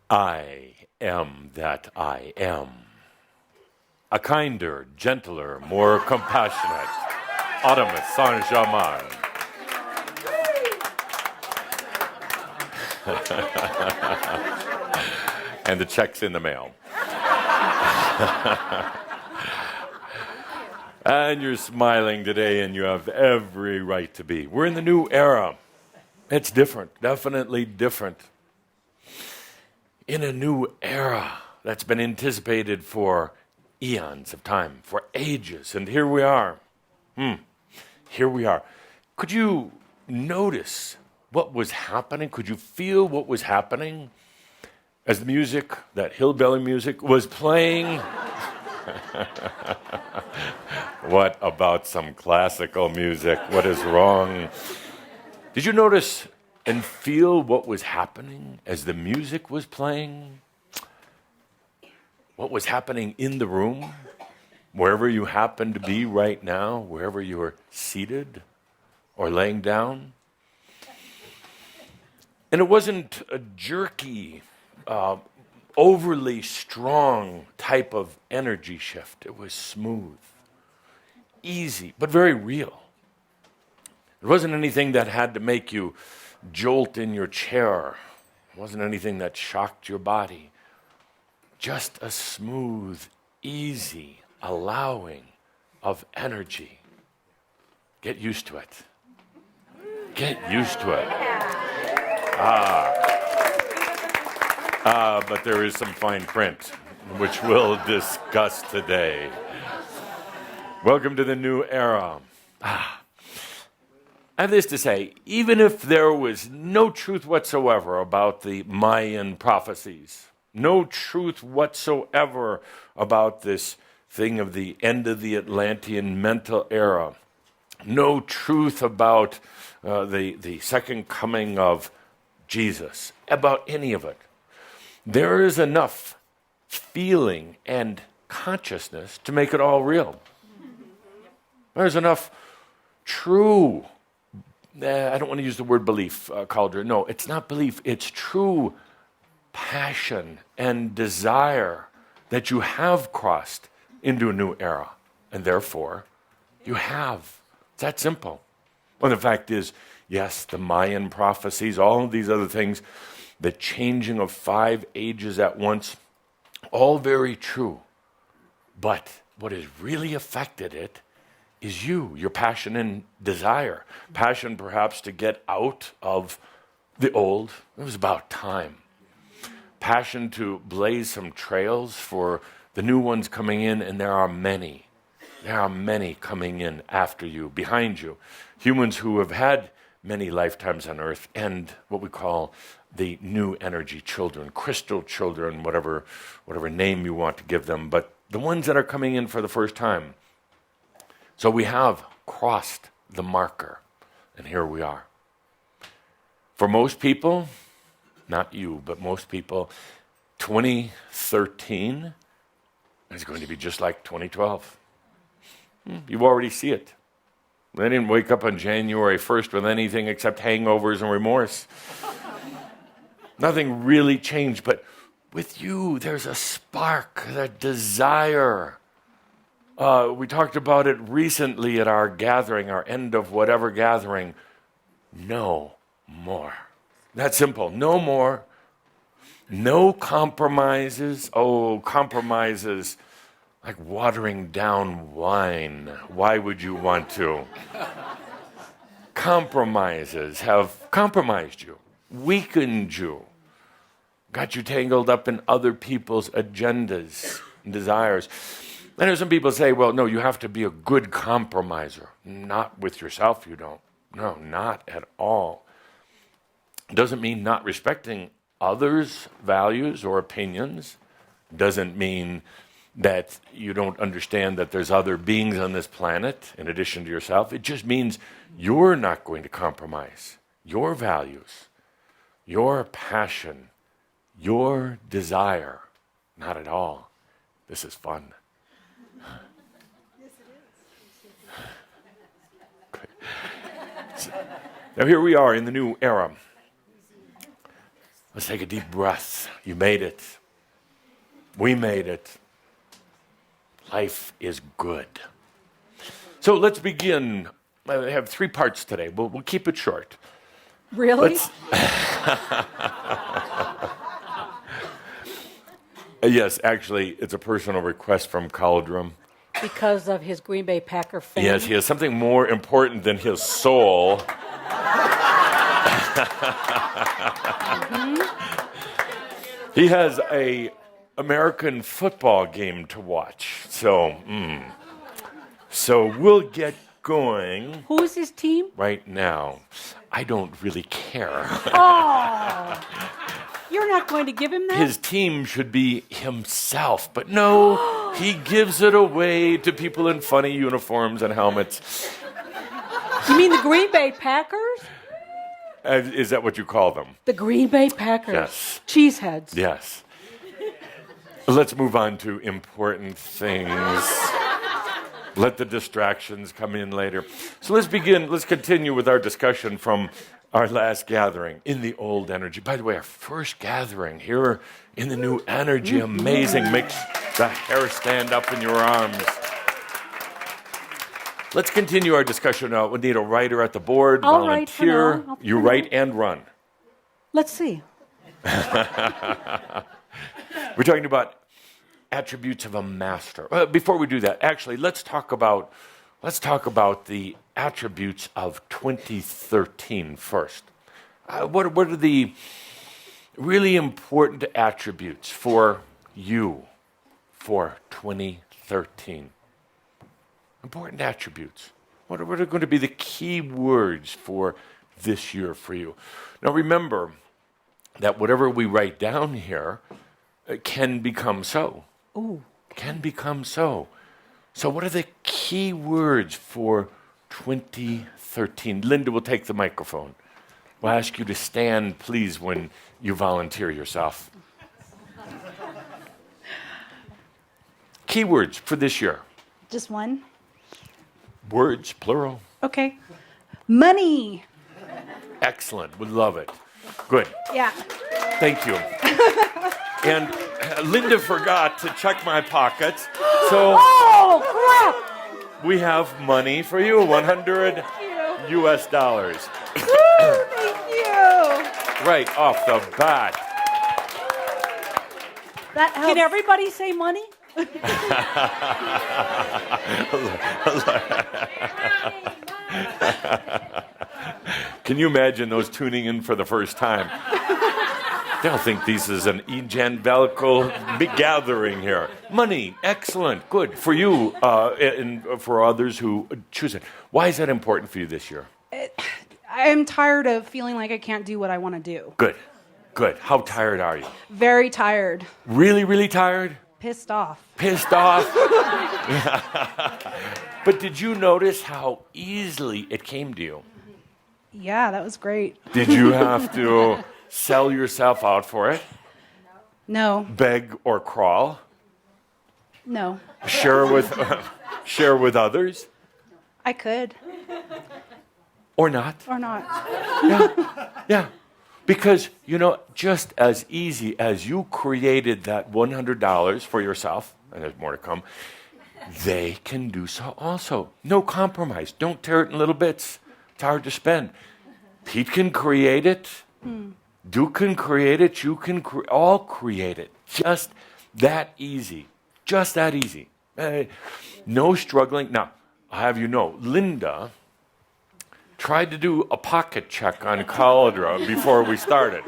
I am that I am. A kinder, gentler, more compassionate Adamus Saint-Germain. And the check's in the mail. And you're smiling today, and you have every right to be. We're in the new era. It's different, definitely different. In a new era that's been anticipated for eons of time, for ages, and here we are. Here we are. Could you notice what was happening? Could you feel what was happening as the music, that hillbilly music, was playing? What about some classical music? What is wrong? Did you notice and feel what was happening as the music was playing? What was happening in the room? Wherever you happen to be right now, wherever you are seated or laying down? And it wasn't a jerky, overly strong type of energy shift. It was smooth, easy, but very real. It wasn't anything that had to make you jolt in your chair. It wasn't anything that shocked your body. Just a smooth, easy allowing of energy. Get used to it. Get used to it. But there is some fine print, which we'll discuss today. Welcome to the new era. I have this to say, even if there was no truth whatsoever about the Mayan prophecies, no truth whatsoever about this thing of the end of the Atlantean mental era, no truth about the second coming of Jesus, about any of it, there is enough feeling and consciousness to make it all real. There's enough true, I don't want to use the word belief, Calder. No, it's not belief. It's true passion and desire that you have crossed into a new era. And therefore, you have. It's that simple. Well, the fact is, yes, the Mayan prophecies, all of these other things, the changing of 5 ages at once, all very true. But what has really affected it is you, your passion and desire. Passion perhaps to get out of the old. It was about time. Passion to blaze some trails for the new ones coming in, and there are many. There are many coming in after you, behind you. Humans who have had many lifetimes on earth, and what we call the new energy children, crystal children, whatever name you want to give them, but the ones that are coming in for the first time. So we have crossed the marker, and here we are. For most people, not you, but most people, 2013 is going to be just like 2012. You already see it. They didn't wake up on January 1st with anything except hangovers and remorse. Nothing really changed, but with you, there's a spark, a desire. We talked about it recently at our gathering, our end of whatever gathering. No more. That's simple. No more. No compromises. Oh, compromises like watering down wine. Why would you want to? Compromises have compromised you, weakened you, got you tangled up in other people's agendas and desires. And there's some people say, well, no, you have to be a good compromiser. Not with yourself, you don't. No, not at all. Doesn't mean not respecting others' values or opinions. Doesn't mean that you don't understand that there's other beings on this planet in addition to yourself. It just means you're not going to compromise your values, your passion, your desire. Not at all. This is fun. Now here we are in the new era. Let's take a deep breath. You made it. We made it. Life is good. So let's begin. I have 3 parts today. We'll keep it short. Really? Yes, actually, it's a personal request from Caldrum. Because of his Green Bay Packer fame? Yes, he has something more important than his soul. He has a American football game to watch. So we'll get going. Who is his team? Right now. I don't really care. Oh, you're not going to give him that? His team should be himself, but no, he gives it away to people in funny uniforms and helmets. You mean the Green Bay Packers? Is that what you call them? The Green Bay Packers. Yes. Cheeseheads. Yes. Let's move on to important things. Let the distractions come in later. So let's continue with our discussion from our last gathering in the old energy. By the way, our first gathering here in the new energy, amazing. Makes the hair stand up in your arms. Let's continue our discussion. We need a writer at the board, I'll write for volunteer. now. You write and run. Let's see. We're talking about attributes of a master. Before we do that, actually, let's talk about the attributes of 2013 first. What are the really important attributes for you for 2013? Important attributes. What are going to be the key words for this year for you? Now remember that whatever we write down here can become so. Ooh. Can become so. So what are the key words for 2013? Linda will take the microphone. We'll ask you to stand, please, when you volunteer yourself. Key words for this year. Just one? Words, plural. Okay. Money. Excellent. We love it. Good. Yeah. Thank you. And Linda forgot to check my pockets, so Oh, crap! we have money for you, 100 US dollars. Woo, thank you. Right off the bat. That helps. Can everybody say money? Can you imagine those tuning in for the first time? They'll think this is an evangelical big gathering here. Money, excellent, good. For you and for others who choose it. Why is that important for you this year? I'm tired of feeling like I can't do what I want to do. Good, good. How tired are you? Very tired. Really, really tired? Pissed off. Pissed off? But did you notice how easily it came to you? Yeah, that was great. Did you have to sell yourself out for it? No. Beg or crawl? No. Share with others? I could. Or not? Or not. Yeah. Because, just as easy as you created that $100 for yourself, and there's more to come, they can do so also. No compromise. Don't tear it in little bits. It's hard to spend. Pete can create it. Duke can create it. You can all create it. Just that easy. Just that easy. No struggling. Now, I'll have you know, Linda tried to do a pocket check on Caldra before we started.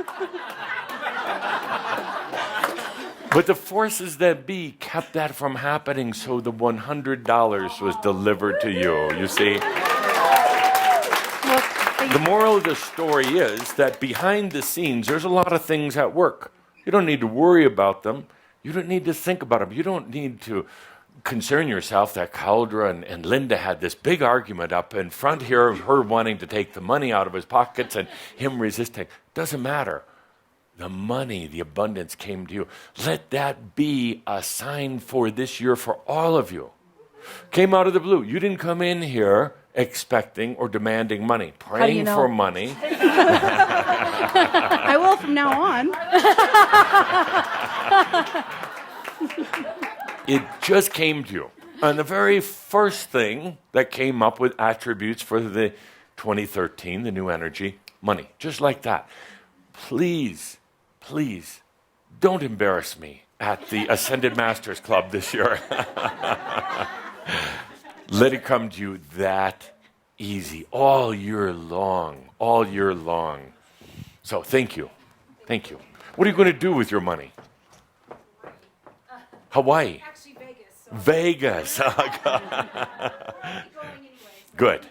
But the forces that be kept that from happening, so the $100 was delivered to you, you see. The moral of the story is that behind the scenes, there's a lot of things at work. You don't need to worry about them. You don't need to think about them. You don't need to concern yourself that Caldra and Linda had this big argument up in front here of her wanting to take the money out of his pockets and him resisting. Doesn't matter. The money, the abundance came to you. Let that be a sign for this year for all of you. Came out of the blue. You didn't come in here expecting or demanding money, do you praying know? for money. I will from now on. It just came to you. And the very first thing that came up with attributes for the 2013, the new energy, money. Just like that. Please, please, don't embarrass me at the Ascended Masters Club this year. Let it come to you that easy, all year long, all year long. So thank you. Thank you. What are you going to do with your money? Hawaii. Actually, Vegas. Vegas. Good.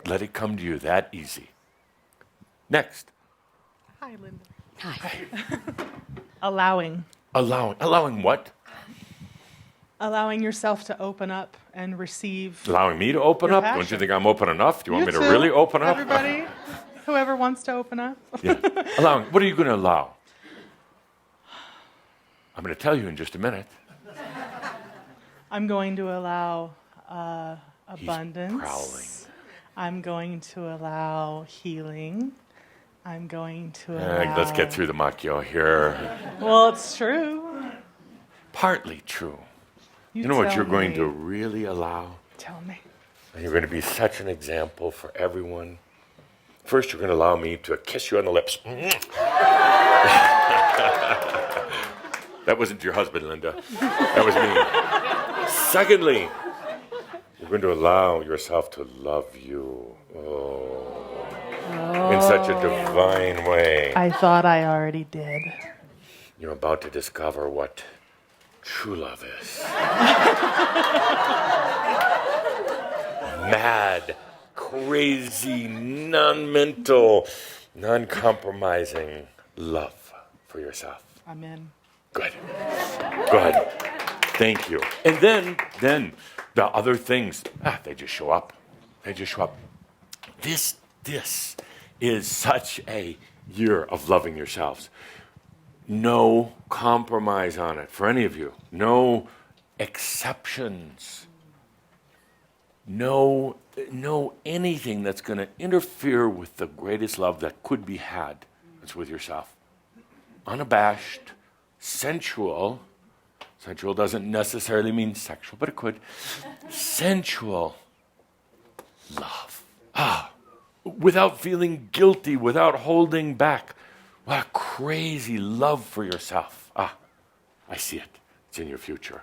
Let it come to you that easy. Next. Hi, Linda. Hi. Allowing Allowing what? allowing yourself to open up and receive. Allowing me to open Your up? Don't you passion. think I'm open enough? Do you want me to too. really open up? Everybody, whoever wants to open up. Yeah. Allowing. What are you going to allow? I'm going to tell you in just a minute. I'm going to allow He's abundance. prowling. I'm going to allow healing. I'm going to allow. Let's get through the macchio here. Well, it's true. Partly true. You know what tell you're going me. to really allow? Tell me. And you're going to be such an example for everyone. First, you're going to allow me to kiss you on the lips. That wasn't your husband, Linda. That was me. Secondly, you're going to allow yourself to love you. In such a divine way. I thought I already did. You're about to discover what true love is. Mad, crazy, non-mental, non-compromising love for yourself. I'm in. Good. Good. Thank you. And then the other things, they just show up. They just show up. This is such a year of loving yourselves. No compromise on it for any of you. No exceptions. No anything that's going to interfere with the greatest love that could be had. It's with yourself. Unabashed, sensual. Sensual doesn't necessarily mean sexual, but it could. Sensual love. Without feeling guilty, without holding back. What a crazy love for yourself. I see it. It's in your future.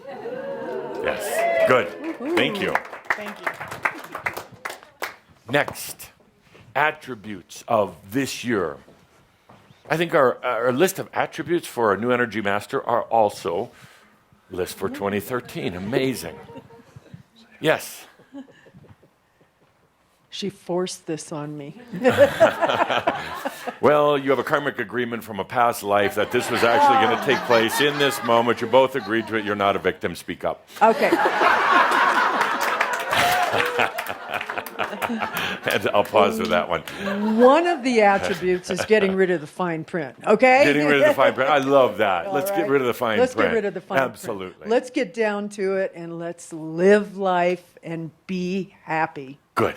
Yes. Good. Thank you. Thank you. Next, attributes of this year. I think our list of attributes for a new energy master are also list for 2013. Amazing. Yes. She forced this on me. Well, you have a karmic agreement from a past life that this was actually going to take place in this moment. You both agreed to it. You're not a victim. Speak up. Okay. And I'll pause with that one. One of the attributes is getting rid of the fine print. Okay? Getting rid of the fine print. I love that. Let's All get right. rid of the fine Let's print. get rid of the fine Absolutely. print. Let's get down to it and let's live life and be happy. Good.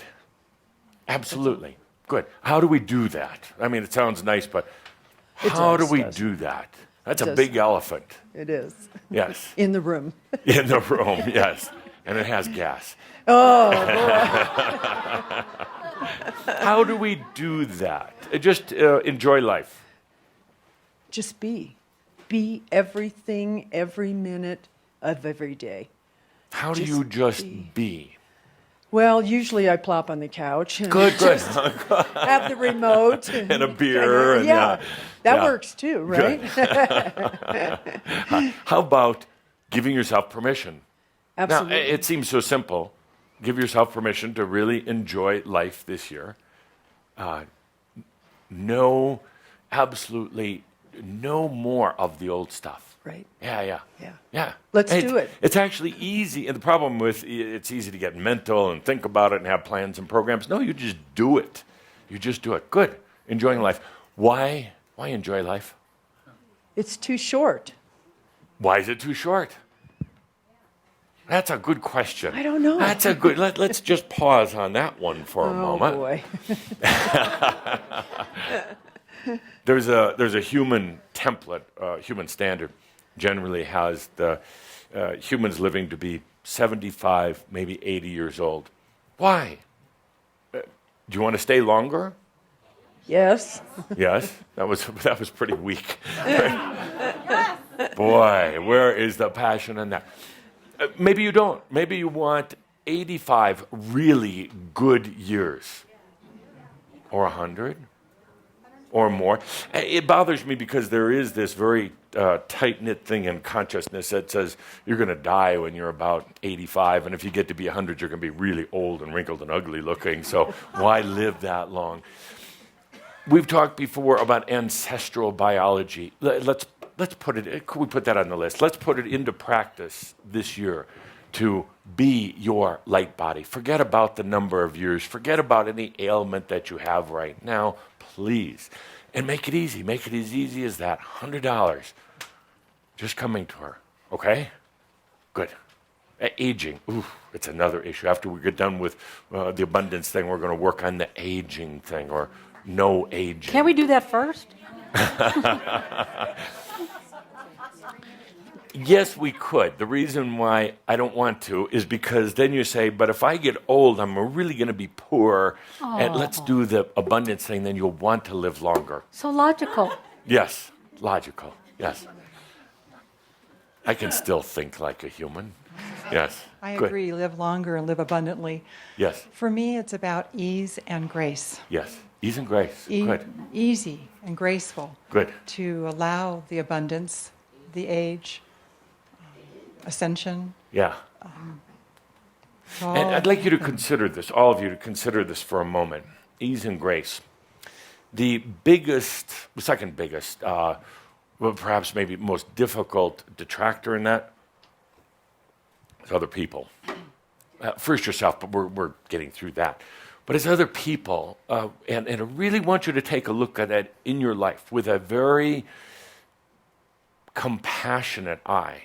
Absolutely. Good. How do we do that? I mean, it sounds nice, but how do we do that? That's a big elephant. It is. Yes. In the room. In the room, yes. And it has gas. Oh, How do we do that? Just enjoy life. just be. Be everything, every minute of every day. How do Just you just be. be? Well, usually I plop on the couch and Good. have the remote. And a beer. And That yeah. works too, right? How about giving yourself permission? Absolutely. Now, it seems so simple. Give yourself permission to really enjoy life this year. Absolutely no more of the old stuff. Right. Yeah. Let's And do it. It's actually easy. And the problem with it's easy to get mental and think about it and have plans and programs. No, you just do it. You just do it. Good. Enjoying life. Why enjoy life? It's too short. Why is it too short? That's a good question. I don't know. That's a good. Let's just pause on that one for a moment. Oh boy. There's a human template, human standard, generally has the humans living to be 75, maybe 80 years old. Why? Do you want to stay longer? Yes. Yes, that was pretty weak. Boy, where is the passion in that? Maybe you don't. Maybe you want 85 really good years, or 100, or more. It bothers me because there is this very tight-knit thing in consciousness that says you're going to die when you're about 85, and if you get to be 100, you're going to be really old and wrinkled and ugly looking, so why live that long? We've talked before about ancestral biology. Let's put it, could we put that on the list? Let's put it into practice this year to be your light body. Forget about the number of years. Forget about any ailment that you have right now, please. And make it easy. Make it as easy as that. $100 just coming to her, okay? Good. Aging, ooh, it's another issue. After we get done with the abundance thing, we're going to work on the aging thing, or no aging. Can't we do that first? Yes, we could. The reason why I don't want to is because then you say, but if I get old, I'm really going to be poor. And let's do the abundance thing, then you'll want to live longer. So logical. Yes, logical. Yes. I can still think like a human. Yes. I Good. agree. Live longer and live abundantly. Yes. For me, it's about ease and grace. Yes. Ease and grace. Good. Easy and graceful. Good. To allow the abundance, the age, ascension. Yeah. all And I'd like you to happen. consider this, all of you to consider this for a moment. Ease and grace. The biggest, second biggest, well, perhaps maybe most difficult detractor in that is other people. First yourself, but we're getting through that. But it's other people, and I really want you to take a look at that in your life with a very compassionate eye,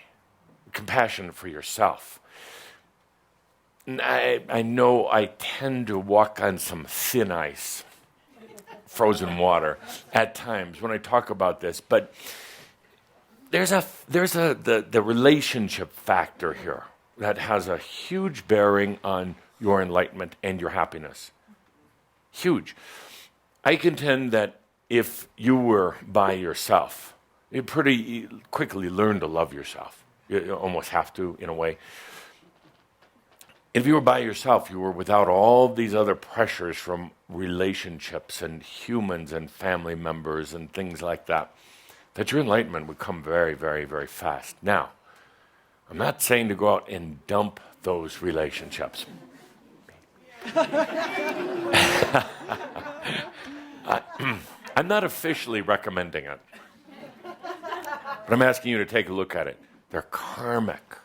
compassion for yourself. And I know I tend to walk on some thin ice, frozen water at times when I talk about this, but there's the relationship factor here that has a huge bearing on your enlightenment and your happiness. Huge. I contend that if you were by yourself, you pretty quickly learn to love yourself. You almost have to, in a way. If you were by yourself, you were without all these other pressures from relationships and humans and family members and things like that, that your enlightenment would come very, very, very fast. Now, I'm not saying to go out and dump those relationships. I'm not officially recommending it, but I'm asking you to take a look at it. They're karmic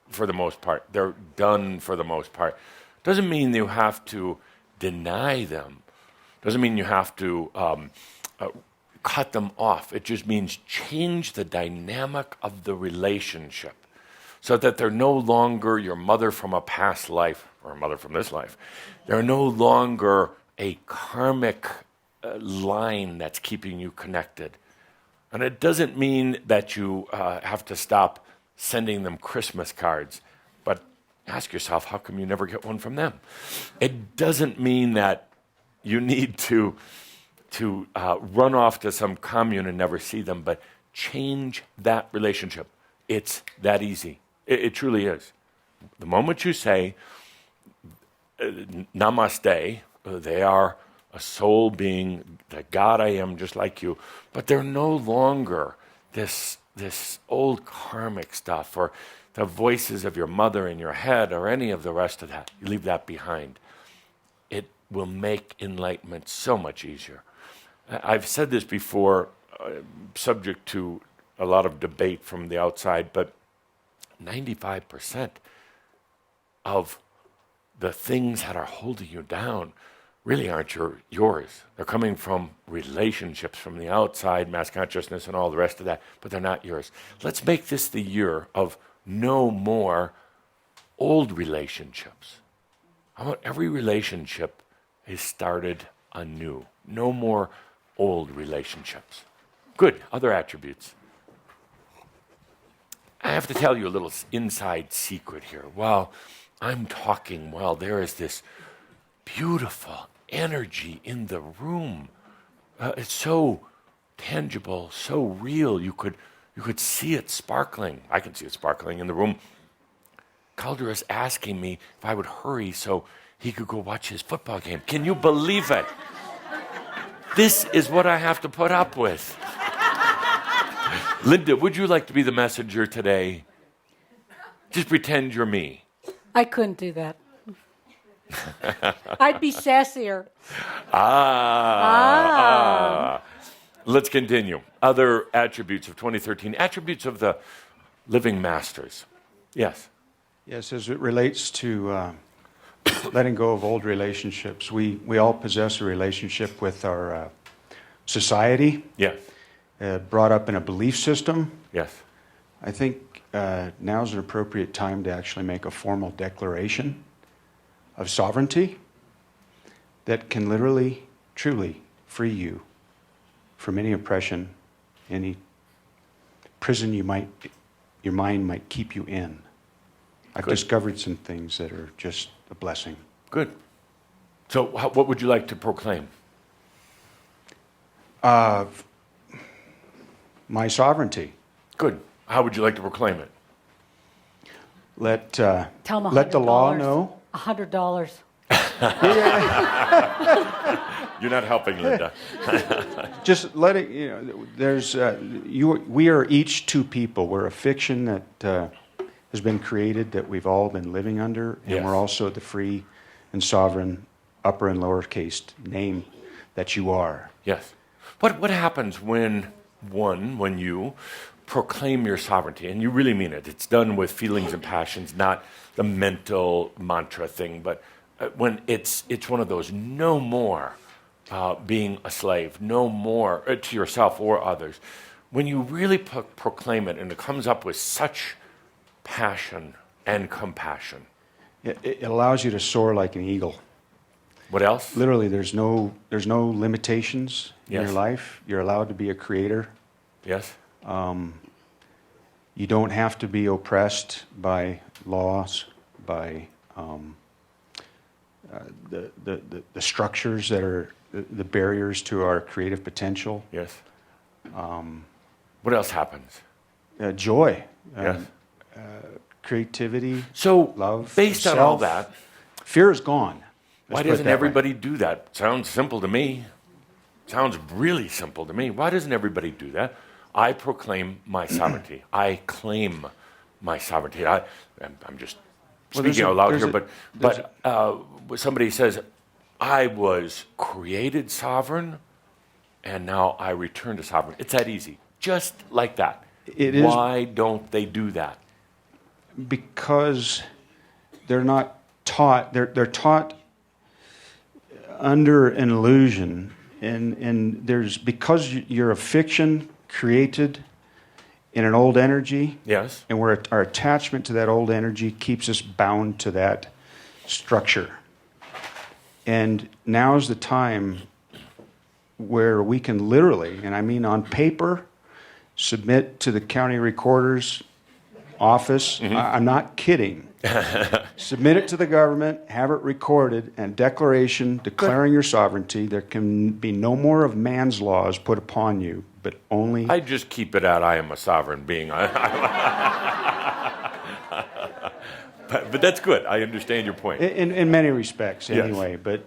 for the most part. They're done for the most part. Doesn't mean you have to deny them. Doesn't mean you have to cut them off. It just means change the dynamic of the relationship so that they're no longer your mother from a past life or a mother from this life. They're no longer a karmic line that's keeping you connected. And it doesn't mean that you have to stop sending them Christmas cards, but ask yourself, how come you never get one from them? It doesn't mean that you need to run off to some commune and never see them, but change that relationship. It's that easy. It truly is. The moment you say, namaste, they are a soul being, the God I am, just like you, but they're no longer this old karmic stuff or the voices of your mother in your head or any of the rest of that. You leave that behind. It will make enlightenment so much easier. I've said this before, subject to a lot of debate from the outside, but 95% of the things that are holding you down really aren't yours. They're coming from relationships from the outside, mass consciousness and all the rest of that, but they're not yours. Let's make this the year of no more old relationships. I want every relationship is started anew. No more old relationships. Good. Other attributes. I have to tell you a little inside secret here. While I'm talking, there is this beautiful energy in the room. It's so tangible, so real. You could see it sparkling. I can see it sparkling in the room. Calder is asking me if I would hurry so he could go watch his football game. Can you believe it? This is what I have to put up with. Linda, would you like to be the messenger today? Just pretend you're me. I couldn't do that. I'd be sassier. Let's continue. Other attributes of 2013, attributes of the living masters. Yes. Yes, as it relates to letting go of old relationships, we all possess a relationship with our society, Yes. brought up in a belief system. Yes. I think now is an appropriate time to actually make a formal declaration of sovereignty that can literally, truly free you from any oppression, any prison your mind might keep you in. I've discovered some things that are just a blessing. Good. So what would you like to proclaim? My sovereignty. Good. How would you like to proclaim it? Let Tell them $100. let the law know. $100. You're not helping, Linda. Just let it. There's we are each two people. We're a fiction that has been created that we've all been living under, and Yes. we're also the free and sovereign upper and lowercase name that you are. Yes. What happens when you proclaim your sovereignty, and you really mean it? It's done with feelings and passions, not the mental mantra thing, but when it's one of those no more being a slave, no more to yourself or others. When you really proclaim it, and it comes up with such passion and compassion. It allows you to soar like an eagle. What else? Literally, there's no limitations in Yes. your life. You're allowed to be a creator. Yes. You don't have to be oppressed by laws, by the structures that are the barriers to our creative potential. Yes. What else happens? Joy, Yes. creativity, So, love. based on self. all that, Fear is gone. why Let's put it doesn't that way. everybody do that? Sounds simple to me. Sounds really simple to me. Why doesn't everybody do that? I proclaim my sovereignty. I claim my sovereignty. I'm just Well, there's speaking a- out loud there's here, a- but somebody says, I was created sovereign, and now I return to sovereign. It's that easy. Just like that. It is- Why don't they do that? Because they're not taught. They're taught under an illusion, and there's because you're a fiction created in an old energy. Yes. And our attachment to that old energy keeps us bound to that structure. And now's the time where we can literally, and I mean on paper, submit to the county recorder's office. I'm not kidding. Submit it to the government, have it recorded, and declaration declaring your sovereignty. There can be no more of man's laws put upon you, but only... I just keep it out, I am a sovereign being. But that's good. I understand your point. In many respects, Yes. anyway. But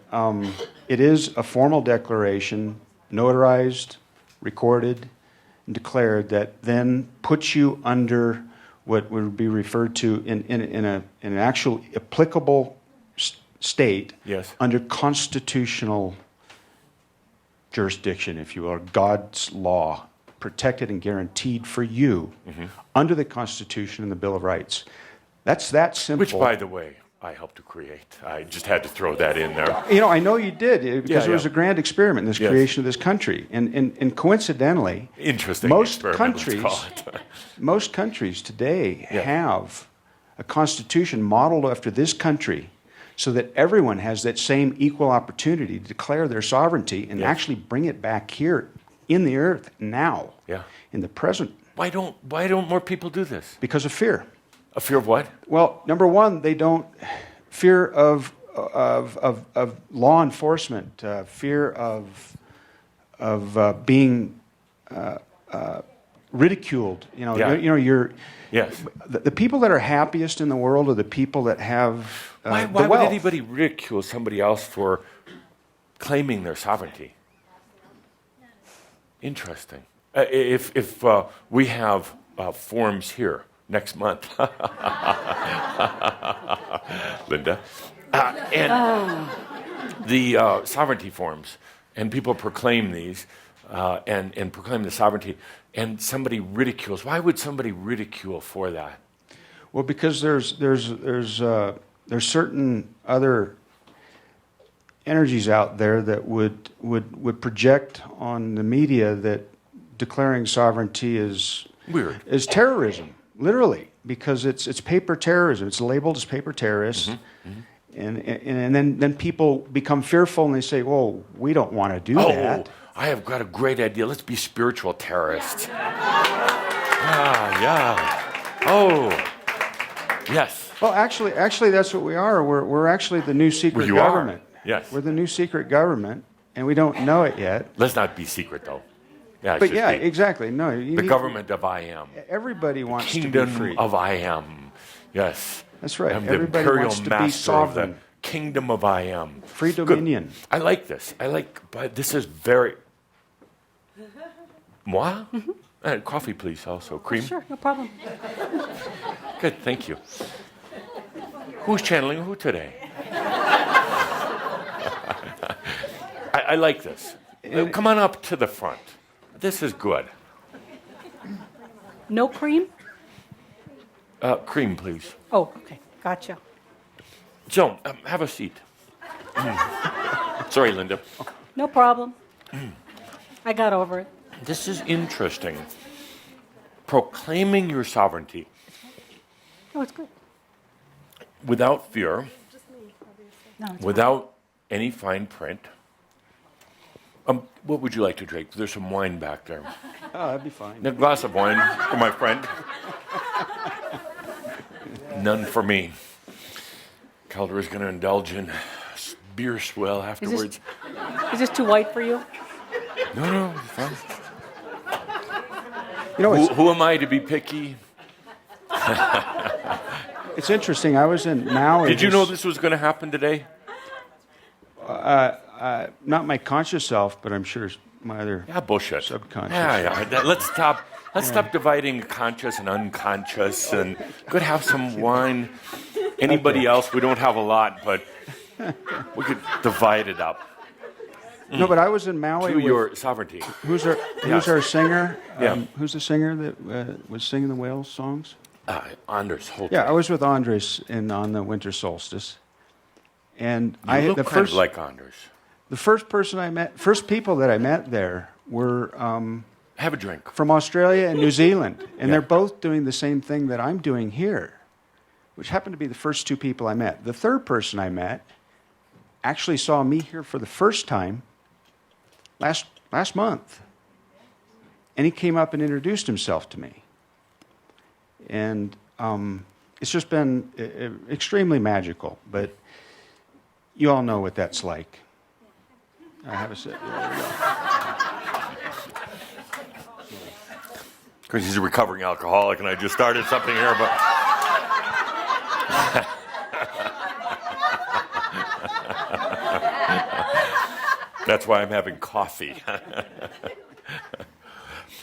it is a formal declaration, notarized, recorded, and declared that then puts you under what would be referred to in an actual applicable state Yes. under constitutional jurisdiction, if you will, or God's law, protected and guaranteed for you under the Constitution and the Bill of Rights. That's that simple. Which, by the way, I helped to create. I just had to throw that in there. I know you did, because Yeah, it was yeah. a grand experiment in this Yes. creation of this country. And coincidentally, Interesting most experiment, let's countries, call it. most countries today Yeah. have a constitution modeled after this country so that everyone has that same equal opportunity to declare their sovereignty and Yes. actually bring it back here in the earth now, Yeah. in the present, Why don't more people do this? because of fear. A fear of what? Well, number one, they don't fear of law enforcement, fear of being ridiculed. Yeah. You're Yes. the people that are happiest in the world are the people that have Why the would wealth. anybody ridicule somebody else for claiming their sovereignty? Interesting. If we have forms here next month, Linda, and the sovereignty forms, and people proclaim these and proclaim the sovereignty, and somebody ridicules. Why would somebody ridicule for that? Well, because there's certain other energies out there that would project on the media that declaring sovereignty is Weird. is terrorism, literally, because it's paper terrorism. It's labeled as paper terrorists. And then people become fearful and they say, "Well, we don't want to do that." I have got a great idea. Let's be spiritual terrorists. Yeah. Oh, yes. Well, actually, that's what we are. We're actually the new secret You are. government. Yes. We're the new secret government, and we don't know it yet. Let's not be secret, though. Yeah, it But should yeah, be. exactly. No, The government of I am. Everybody wants to be Kingdom free. of I am. Yes. That's right. I'm the Everybody imperial wants to be master of sovereign. the kingdom of I am. Free Good. dominion. I like this. But this is very. Moi? Coffee, please, also. Cream? Sure, no problem. Good, thank you. Who's channeling who today? I like this. Come on up to the front. This is good. No cream? Cream, please. Oh, okay. Gotcha. So, have a seat. Sorry, Linda. No problem. I got over it. This is interesting. Proclaiming your sovereignty Oh, it's good. without fear, No, it's without any fine print. What would you like to drink? There's some wine back there. Oh, that'd be fine. A glass of wine for my friend. None for me. Calder is going to indulge in beer swill afterwards. Is this too white for you? No, it's fine. You know, Who am I to be picky? it's interesting. I was in Maui. Did you know this was going to happen today? Not my conscious self, but I'm sure my other. Yeah, bullshit. Subconscious. Yeah. Let's stop. Let's stop dividing conscious and unconscious, and could have some wine. Anybody else? We don't have a lot, but we could divide it up No, but I was in Maui. to with- your sovereignty. Who's our Yes. singer? Yeah. Who's the singer that was singing the whale songs? Anders Holt. Yeah, I was with Andres on the winter solstice, and You look the kind first of like Anders. the first people that I met there were Have a drink. from Australia and New Zealand, and they're both doing the same thing that I'm doing here, which happened to be the first two people I met. The third person I met actually saw me here for the first time last month, and he came up and introduced himself to me. And it's just been extremely magical, but you all know what that's like. I have a sip. Because he's a recovering alcoholic, and I just started something here, but. That's why I'm having coffee.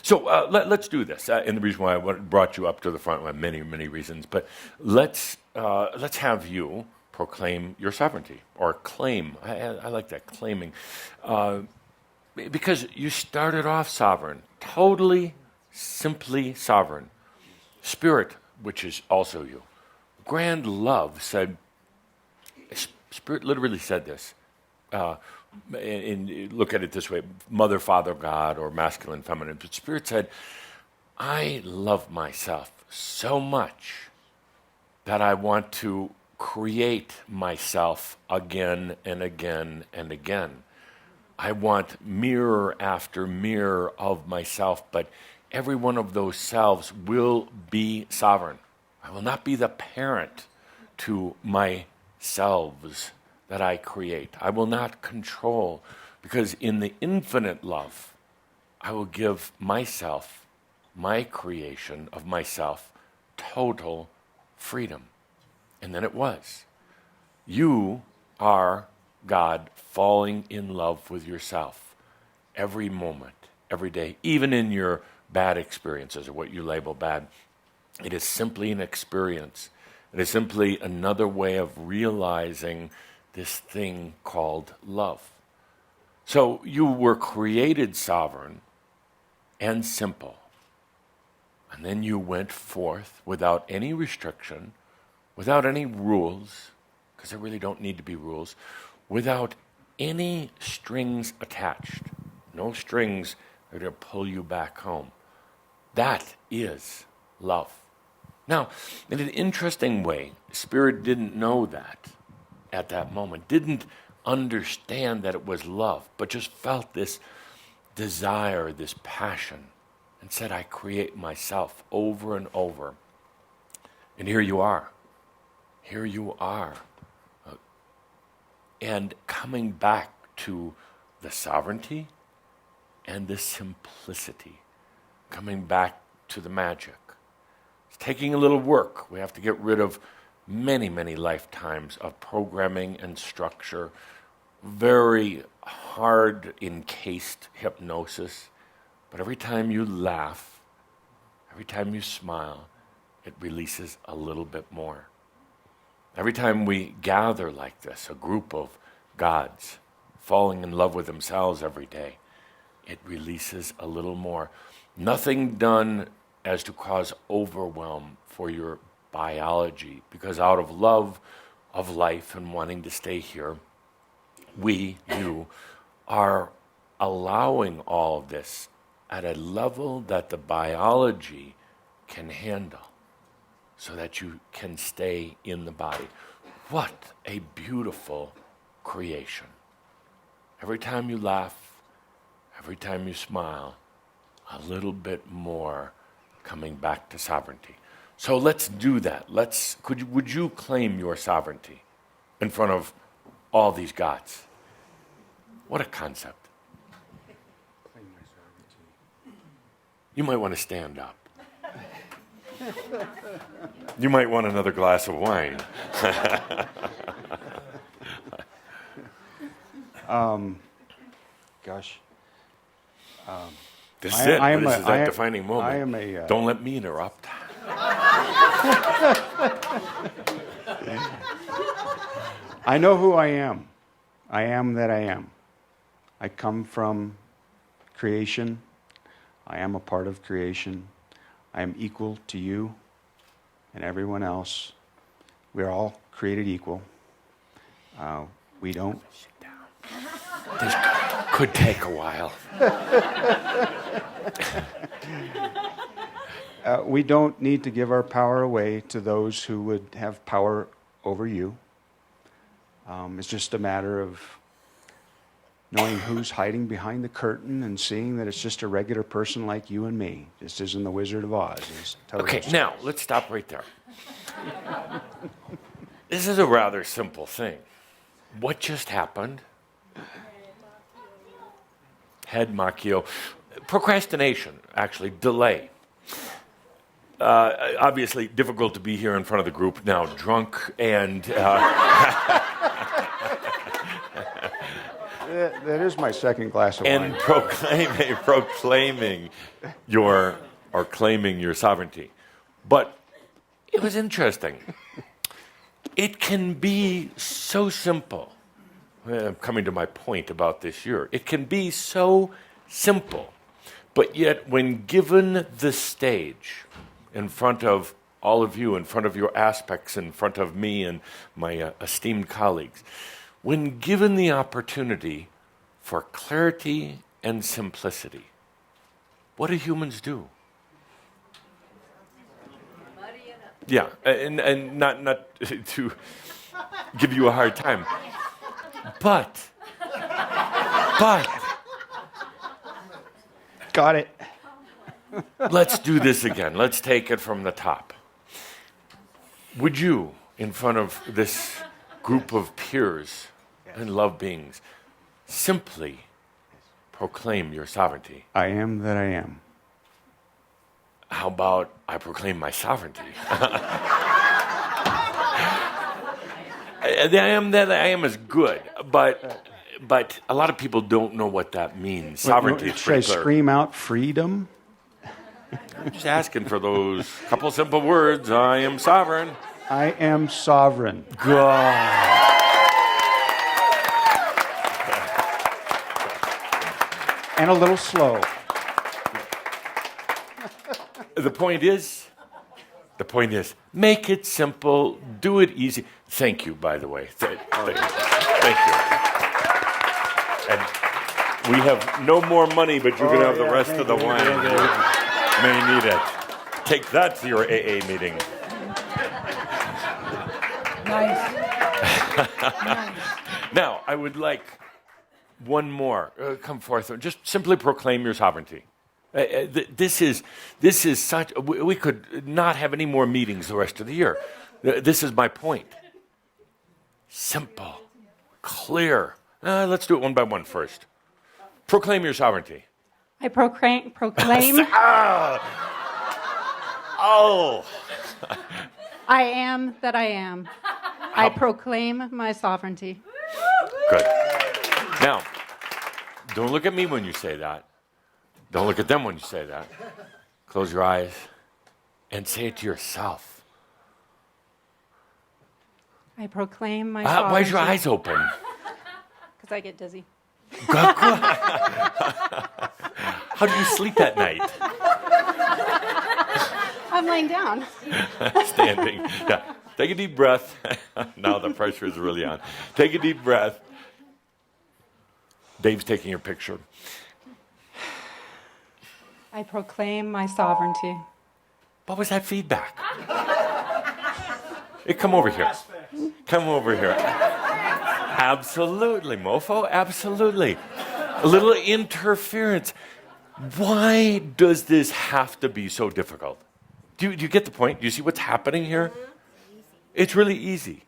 So let's do this. And the reason why I brought you up to the front, well, many reasons, but let's have you proclaim your sovereignty, or claim. I like that, claiming, because you started off sovereign, totally, simply sovereign. Spirit, which is also you. Grand Love said. Spirit literally said this. And look at it this way, mother, father, God, or masculine, feminine. But Spirit said, I love myself so much that I want to create myself again and again and again. I want mirror after mirror of myself, but every one of those selves will be sovereign. I will not be the parent to my selves that I create. I will not control, because in the infinite love, I will give myself, my creation of myself, total freedom. And then it was. You are God falling in love with yourself every moment, every day, even in your bad experiences or what you label bad. It is simply an experience. It is simply another way of realizing this thing called love. So you were created sovereign and simple. And then you went forth without any restriction, without any rules, because there really don't need to be rules, without any strings attached. No strings that are going to pull you back home. That is love. Now, in an interesting way, Spirit didn't know that at that moment, didn't understand that it was love, but just felt this desire, this passion, and said, I create myself over and over. And here you are. Here you are. And coming back to the sovereignty and the simplicity. Coming back to the magic. It's taking a little work. We have to get rid of many, many lifetimes of programming and structure. Very hard encased hypnosis. But every time you laugh, every time you smile, it releases a little bit more. Every time we gather like this, a group of gods falling in love with themselves every day, it releases a little more. Nothing done as to cause overwhelm for your biology, because out of love of life and wanting to stay here, you, are allowing all of this at a level that the biology can handle, so that you can stay in the body. What a beautiful creation. Every time you laugh, every time you smile, a little bit more coming back to sovereignty. So let's do that. Would you claim your sovereignty in front of all these gods? What a concept. You might want to stand up. You might want another glass of wine. Gosh. This is it. I am This a- is that I- defining moment. I am a, Don't let me interrupt. I know who I am. I am that I am. I come from creation. I am a part of creation. I am equal to you and everyone else. We're all created equal. We don't. Sit down. This could take a while. We don't need to give our power away to those who would have power over you. It's just a matter of knowing who's hiding behind the curtain and seeing that it's just a regular person like you and me. This isn't the Wizard of Oz. It's totally Okay, now let's stop right there. This is a rather simple thing. What just happened? Head machio. Procrastination, actually, delay. Obviously, difficult to be here in front of the group now, drunk and... That is my second glass of and wine. proclaiming claiming your sovereignty. But it was interesting. It can be so simple. I'm coming to my point about this year. It can be so simple, but yet when given the stage in front of all of you, in front of your aspects, in front of me and my esteemed colleagues, when given the opportunity for clarity and simplicity, what do humans do? Yeah, and not to give you a hard time, but Got it. let's do this again. Let's take it from the top. Would you, in front of this group of peers and love beings, simply proclaim your sovereignty? I am that I am. How about I proclaim my sovereignty? The I am that I am is good, but a lot of people don't know what that means. Sovereignty is Should I pretty clear. scream out freedom? I'm just asking for those couple simple words. I am sovereign. I am sovereign. God. And a little slow. The point is, make it simple, do it easy. Thank you, by the way. Thank you. And we have no more money, but you can have the rest of the wine. You may need it. Take that to your AA meeting. Nice. Now, I would like one more. Come forth and just simply proclaim your sovereignty. This is such. We could not have any more meetings the rest of the year. This is my point. Simple, clear. Let's do it one by one first. Proclaim your sovereignty. I proclaim. Oh, I am that I am. I proclaim my sovereignty. good. Now, don't look at me when you say that. Don't look at them when you say that. Close your eyes and say it to yourself. I proclaim my sovereignty. Why is your eyes open? Because I get dizzy. How do you sleep at night? I'm laying down. Standing. Yeah. Take a deep breath. Now the pressure is really on. Take a deep breath. Dave's taking your picture. I proclaim my sovereignty. What was that feedback? Come over here. Come over here. Absolutely, mofo. Absolutely. A little interference. Why does this have to be so difficult? Do you get the point? Do you see what's happening here? It's really easy.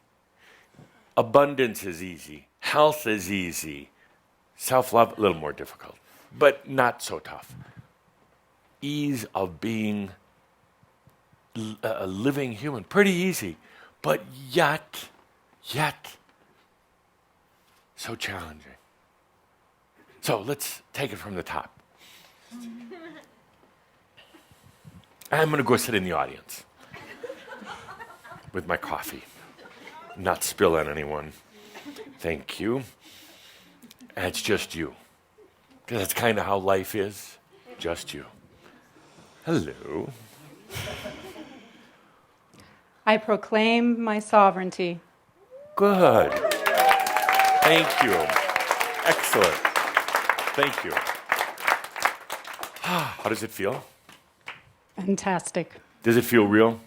Abundance is easy. Health is easy. Self-love, a little more difficult, but not so tough. Ease of being a living human, pretty easy, but yet, so challenging. So let's take it from the top. I'm going to go sit in the audience with my coffee, not spill on anyone. Thank you. And it's just you. Because that's kind of how life is. Just you. Hello. I proclaim my sovereignty. Good. Thank you. Excellent. Thank you. How does it feel? Fantastic. Does it feel real?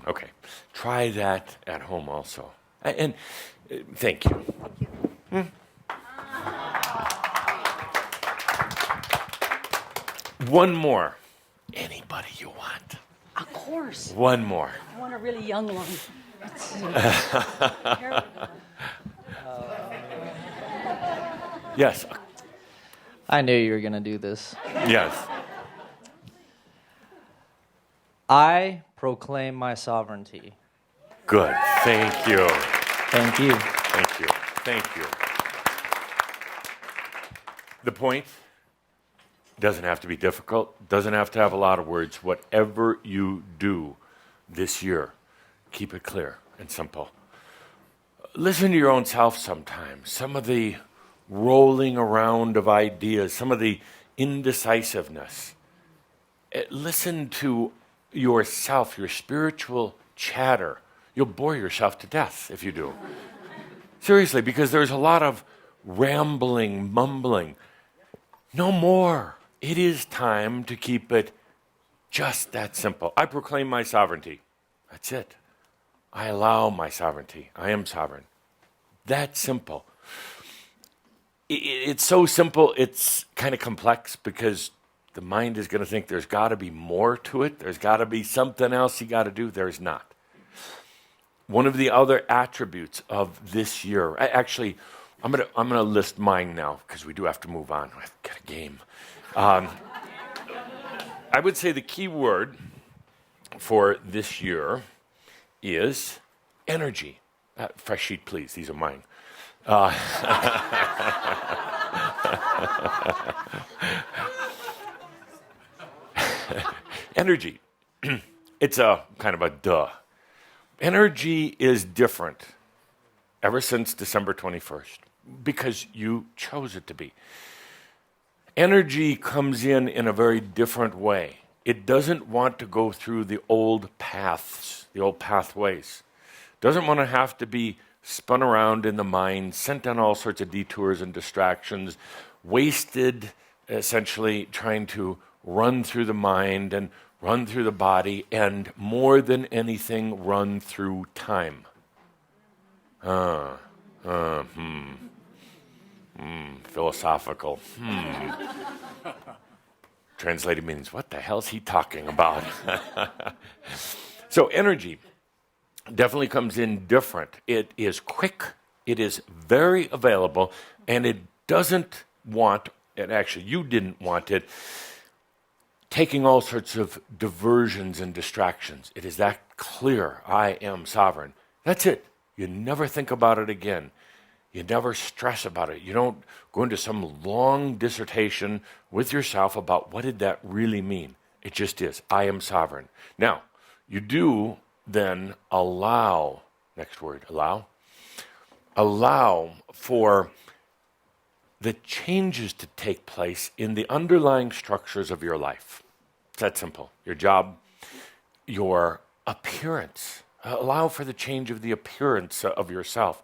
Okay. Try that at home also. And thank you. One more. Anybody you want. Of course. One more. I want a really young one. Yes. I knew you were going to do this. Yes. I proclaim my sovereignty. Good. Thank you. Thank you. Thank you. Thank you. The point doesn't have to be difficult, doesn't have to have a lot of words. Whatever you do this year, keep it clear and simple. Listen to your own self sometimes. Some of the rolling around of ideas, some of the indecisiveness. Listen to yourself, your spiritual chatter. You'll bore yourself to death if you do. Seriously, because there's a lot of rambling, mumbling. No more. It is time to keep it Just that simple. I proclaim my sovereignty. That's it. I allow my sovereignty. I am sovereign. That simple. It's so simple, it's kind of complex because the mind is going to think there's got to be more to it. There's got to be something else you got to do. There's not. One of the other attributes of this year, I'm gonna list mine now because we do have to move on. I've got a game. I would say the key word for this year is energy. Fresh sheet, please. These are mine. Energy. It's a kind of a duh. Energy is different ever since December 21st because you chose it to be. Energy comes in a very different way. It doesn't want to go through the old paths, the old pathways. Doesn't want to have to be spun around in the mind, sent on all sorts of detours and distractions, wasted essentially trying to run through the mind and run through the body, and more than anything, run through time. Philosophical. Translated means, what the hell's he talking about? So energy definitely comes in different. It is quick, it is very available, and it doesn't want, and actually you didn't want it, taking all sorts of diversions and distractions. It is that clear. I am sovereign. That's it. You never think about it again. You never stress about it. You don't go into some long dissertation with yourself about what did that really mean. It just is. I am sovereign. Now, you do then allow, next word, allow for the changes to take place in the underlying structures of your life. It's that simple. Your job, your appearance. Allow for the change of the appearance of yourself.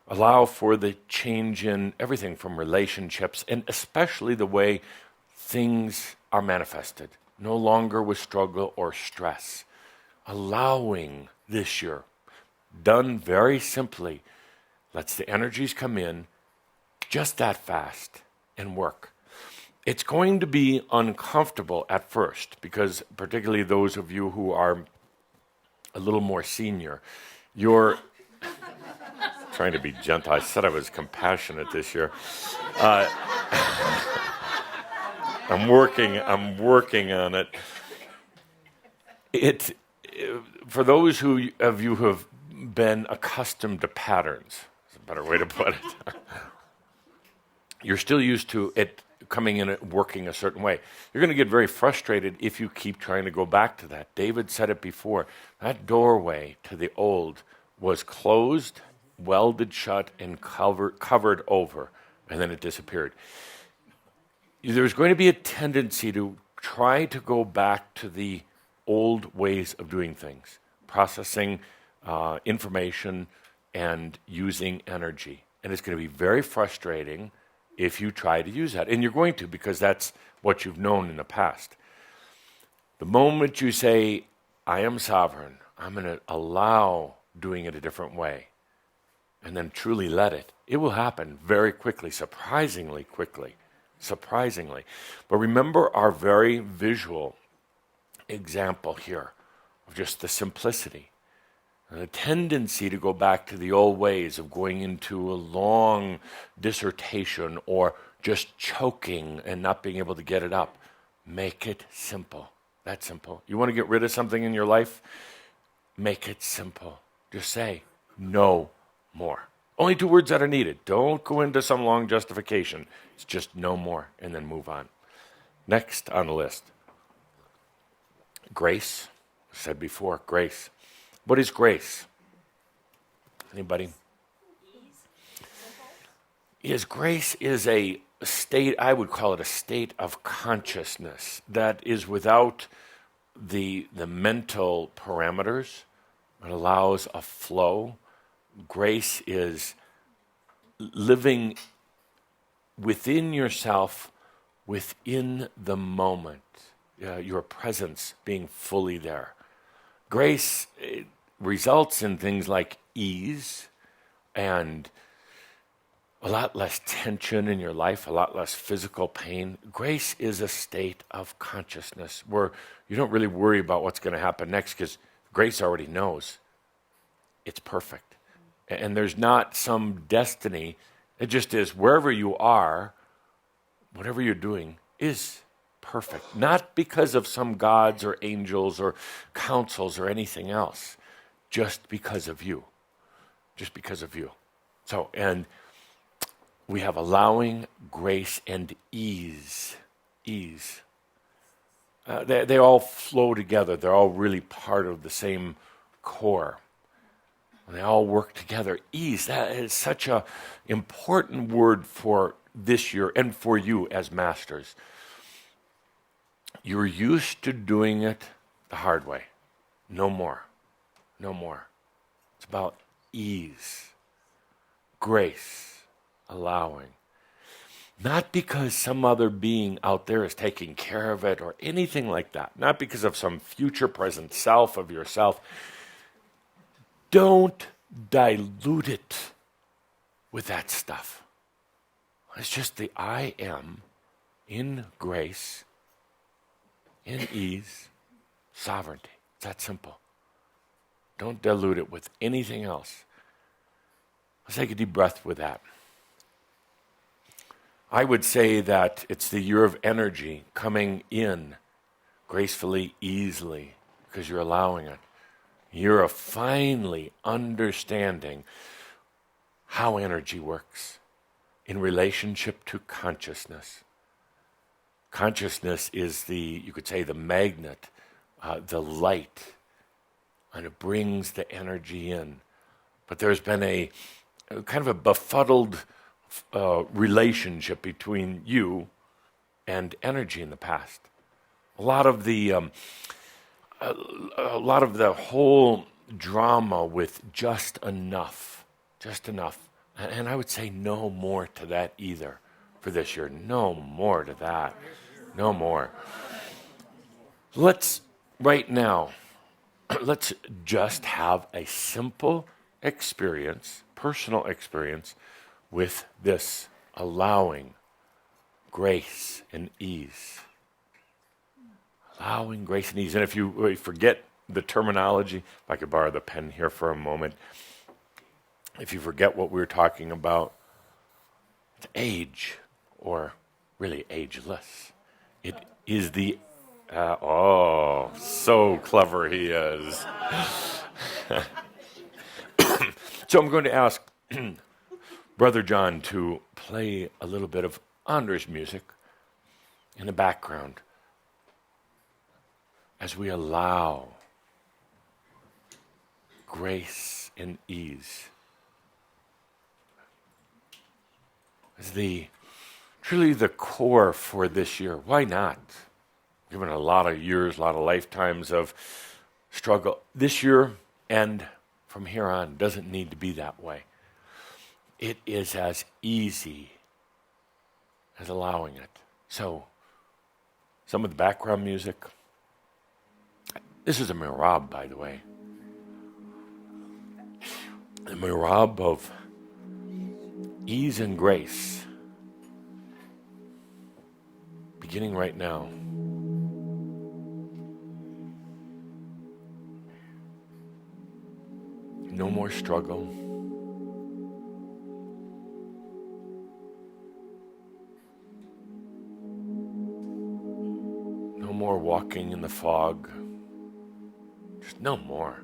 Allow for the change in everything from relationships and especially the way things are manifested. No longer with struggle or stress. Allowing this year, done very simply, lets the energies come in just that fast and work. It's going to be uncomfortable at first because particularly those of you who are a little more senior, you're trying to be gentle. I said I was compassionate this year. I'm working on it. For those of you who have been accustomed to patterns, is a better way to put it. You're still used to it coming in and working a certain way. You're going to get very frustrated if you keep trying to go back to that. David said it before. That doorway to the old was closed, welded shut, and covered over, and then it disappeared. There's going to be a tendency to try to go back to the old ways of doing things, processing information and using energy. And it's going to be very frustrating if you try to use that. And you're going to, because that's what you've known in the past. The moment you say, I am sovereign, I'm going to allow doing it a different way, and then truly let it, it will happen very quickly, surprisingly quickly. Surprisingly. But remember our very visual example here of just the simplicity. And the tendency to go back to the old ways of going into a long dissertation or just choking and not being able to get it up. Make it simple. That's simple. You want to get rid of something in your life? Make it simple. Just say, no more. Only 2 words that are needed. Don't go into some long justification. It's just no more, and then move on. Next on the list. Grace. I said before, grace. What is grace? Anybody? Yes, grace is a state, I would call it a state of consciousness that is without the mental parameters. It allows a flow. Grace is living within yourself, within the moment. your presence being fully there. Grace results in things like ease and a lot less tension in your life, a lot less physical pain. Grace is a state of consciousness where you don't really worry about what's going to happen next because grace already knows it's perfect. And there's not some destiny. It just is wherever you are, whatever you're doing is perfect. Not because of some gods or angels or councils or anything else. Just because of you. Just because of you. So, and we have allowing, grace, and ease. Ease. They all flow together. They're all really part of the same core. And they all work together. Ease, that is such an important word for this year and for you as masters. You're used to doing it the hard way. No more. No more. It's about ease, grace, allowing. Not because some other being out there is taking care of it or anything like that. Not because of some future present self of yourself. Don't dilute it with that stuff. It's just the I am in grace, in ease, sovereignty. It's that simple. Don't dilute it with anything else. Let's take a deep breath with that. I would say that it's the year of energy coming in gracefully, easily, because you're allowing it. Year of finally understanding how energy works in relationship to consciousness. Consciousness is you could say, the magnet, the light, and it brings the energy in. But there's been a kind of a befuddled relationship between you and energy in the past. A lot of the whole drama with just enough, and I would say no more to that either for this year. No more to that. No more. Right now, let's just have a simple experience, personal experience, with this allowing grace and ease. Allowing grace and ease. And if you forget the terminology, if I could borrow the pen here for a moment, if you forget what we were talking about, it's age, or really ageless. It is so clever he is. So I'm going to ask Brother John to play a little bit of Anders music in the background as we allow grace and ease. As truly the core for this year. Why not? Given a lot of years, a lot of lifetimes of struggle. This year and from here on doesn't need to be that way. It is as easy as allowing it. So, some of the background music. This is a mirab, by the way. A mirab of ease and grace. Beginning right now. No more struggle. No more walking in the fog. Just no more.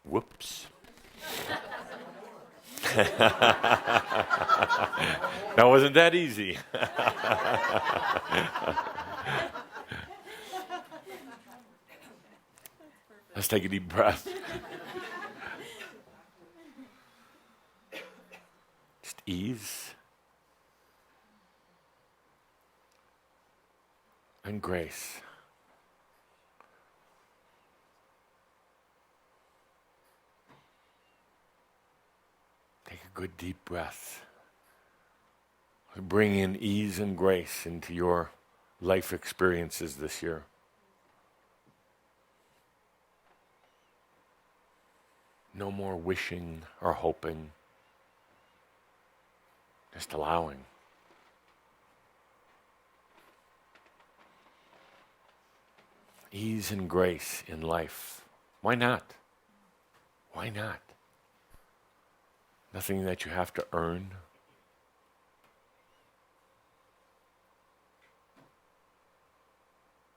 Whoops. That wasn't that easy. Let's take a deep breath. Just ease and grace. Take a good deep breath Bring in ease and grace into your life experiences this year. No more wishing or hoping, just allowing. Ease and grace in life. Why not? Why not? Nothing that you have to earn.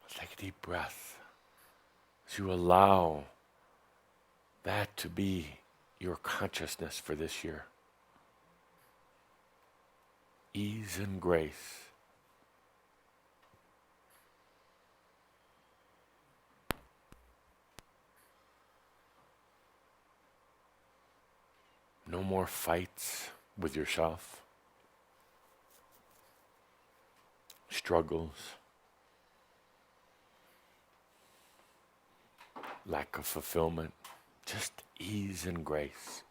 Take a deep breath as you allow that to be your consciousness for this year. Ease and grace. No more fights with yourself, struggles, lack of fulfillment, just ease and grace.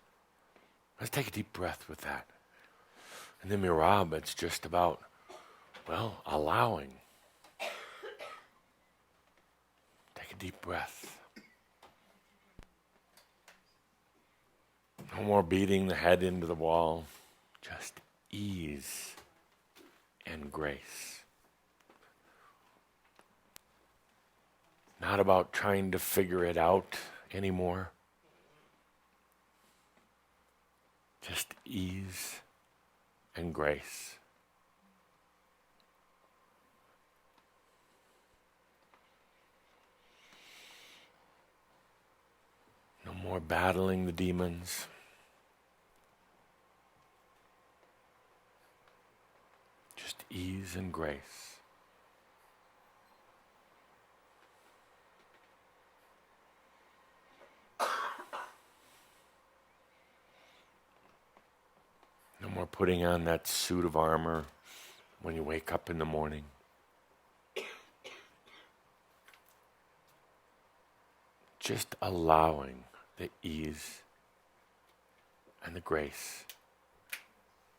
Let's take a deep breath with that. And then Mirab, it's just about, well, allowing. Take a deep breath. No more beating the head into the wall, just ease and grace. Not about trying to figure it out anymore. Just ease and grace. No more battling the demons. Just ease and grace. No more putting on that suit of armor when you wake up in the morning. Just allowing the ease and the grace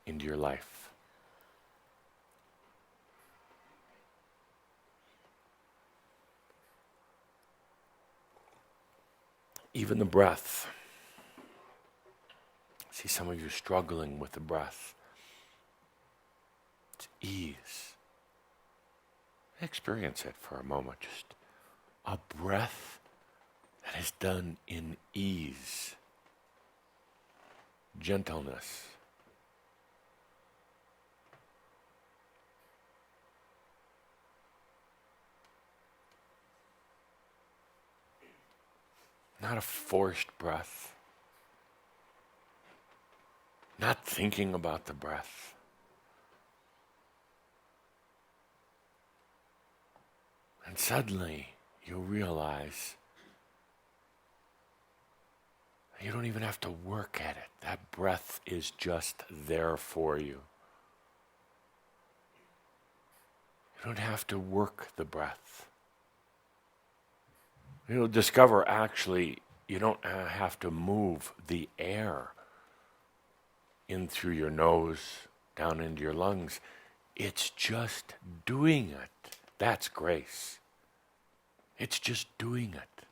into your life. Even the breath. See some of you struggling with the breath. It's ease. Experience it for a moment. Just a breath that is done in ease, gentleness. Not a forced breath. Not thinking about the breath. And suddenly you realize you don't even have to work at it. That breath is just there for you. You don't have to work the breath. You'll discover actually you don't have to move the air in through your nose, down into your lungs. It's just doing it. That's grace. It's just doing it.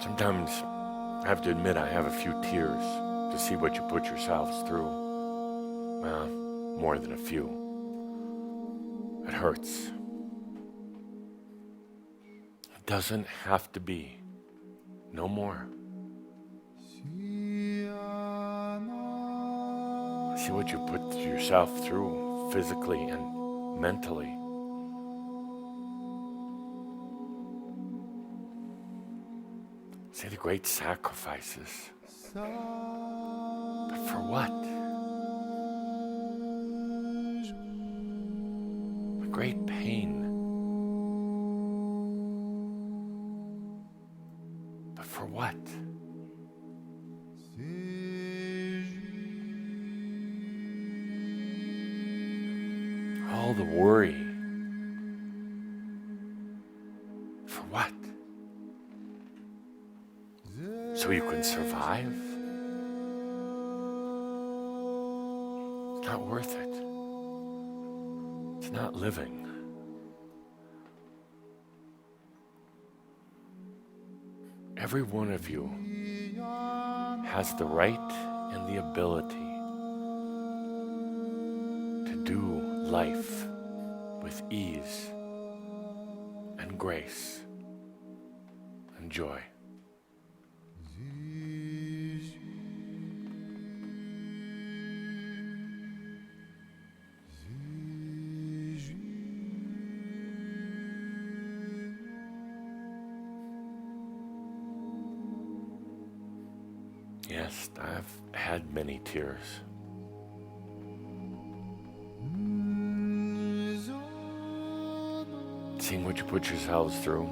Sometimes I have to admit I have a few tears to see what you put yourselves through. Well, more than a few. It hurts. It doesn't have to be. No more. See what you put yourself through physically and mentally. See the great sacrifices. But for what? The great pain. But for what? All the worry. For what? so you can survive? It's not worth it. It's not living. Every one of you has the right and the ability to do life with ease and grace and joy. Yes, I've had many tears. Seeing what you put yourselves through.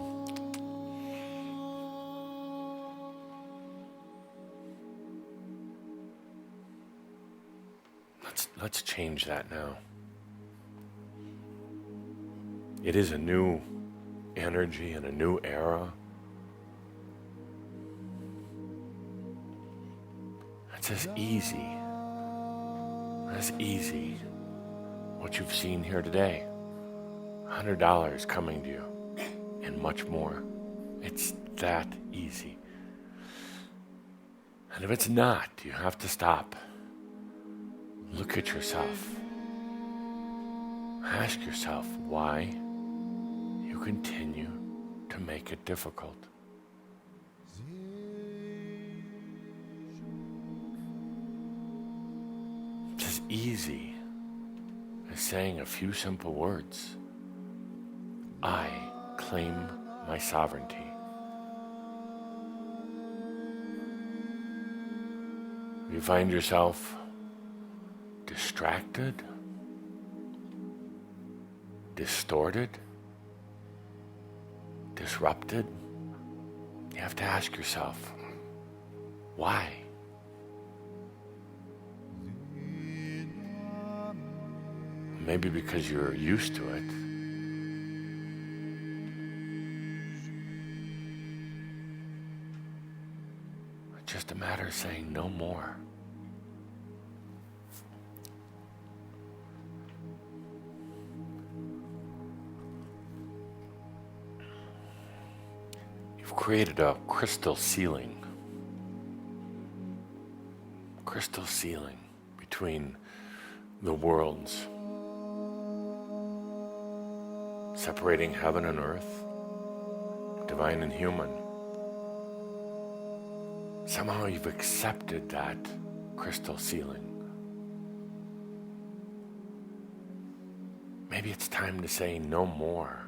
Let's change that now. It is a new energy and a new era. It's as easy what you've seen here today. $100 coming to you and much more. It's that easy. And if it's not, you have to stop. Look at yourself. Ask yourself why you continue to make it difficult. It's as easy as saying a few simple words. I claim my sovereignty. You find yourself distracted, distorted, disrupted. You have to ask yourself, why? Maybe because you're used to it. It's just a matter of saying no more. You've created a crystal ceiling between the worlds, separating heaven and earth, divine and human. Somehow you've accepted that crystal ceiling. Maybe it's time to say no more.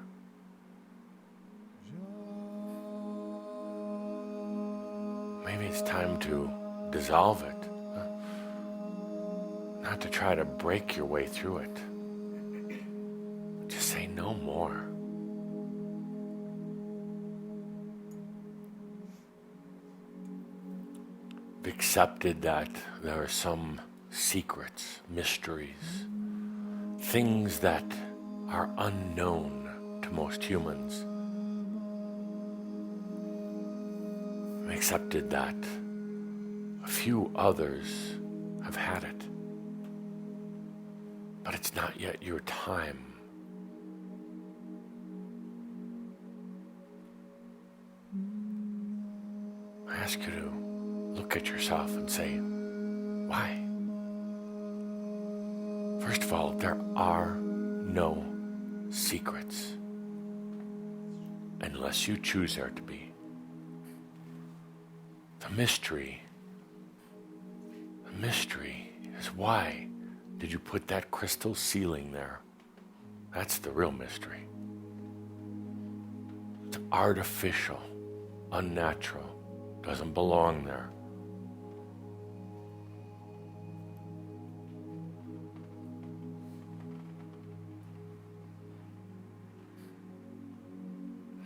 Maybe it's time to dissolve it. Not to try to break your way through it. Just say no more. You've accepted that there are some secrets, mysteries, things that are unknown to most humans. You've accepted that a few others have had it. But it's not yet your time. I ask you to look at yourself and say, why? First of all, there are no secrets unless you choose there to be. The mystery is why did you put that crystal ceiling there? That's the real mystery. It's artificial, unnatural, doesn't belong there.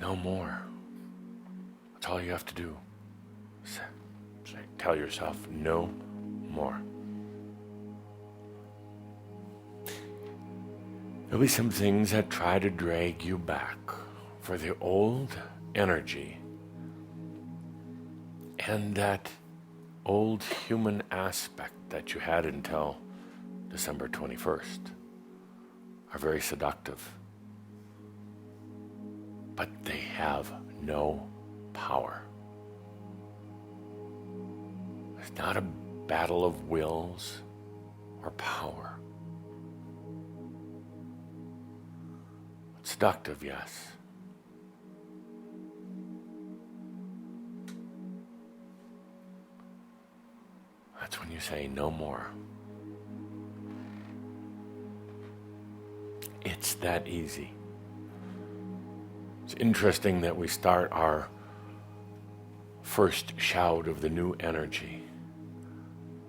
No more. That's all you have to do. Tell yourself no more. There'll be some things that try to drag you back, for the old energy And that old human aspect that you had until December 21st are very seductive. But they have no power. It's not a battle of wills or power. Seductive, yes. That's when you say no more. It's that easy. It's interesting that we start our first SHOUD of the new energy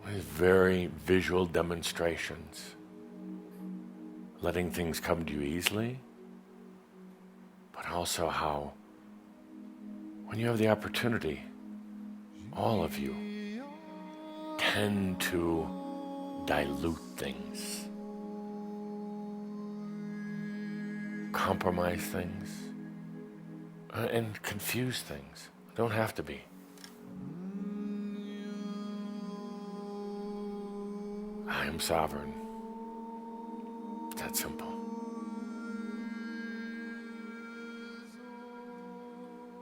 with very visual demonstrations, letting things come to you easily, but also how, when you have the opportunity, all of you tend to dilute things, compromise things, and confuse things. Don't have to be. I am sovereign. It's that simple.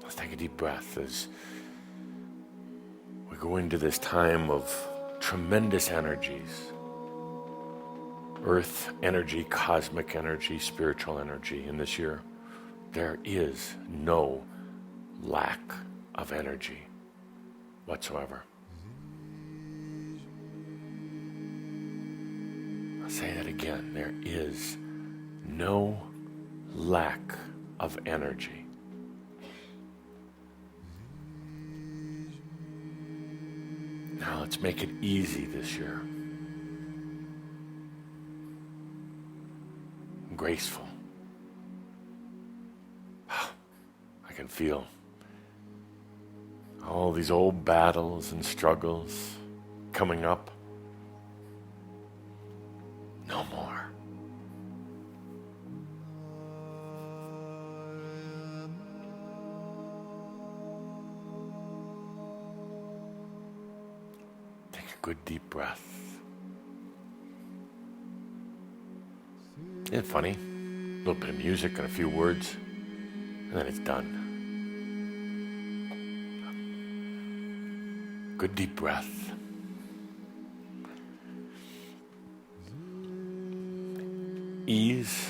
Let's take a deep breath as we go into this time of tremendous energies. Earth energy, cosmic energy, spiritual energy in this year. There is no lack of energy whatsoever. I'll say that again. There is no lack of energy. Now let's make it easy this year. Graceful. I can feel all these old battles and struggles coming up. No more. Take a good deep breath. Isn't it funny? A little bit of music and a few words, and then it's done. Good deep breath. Ease,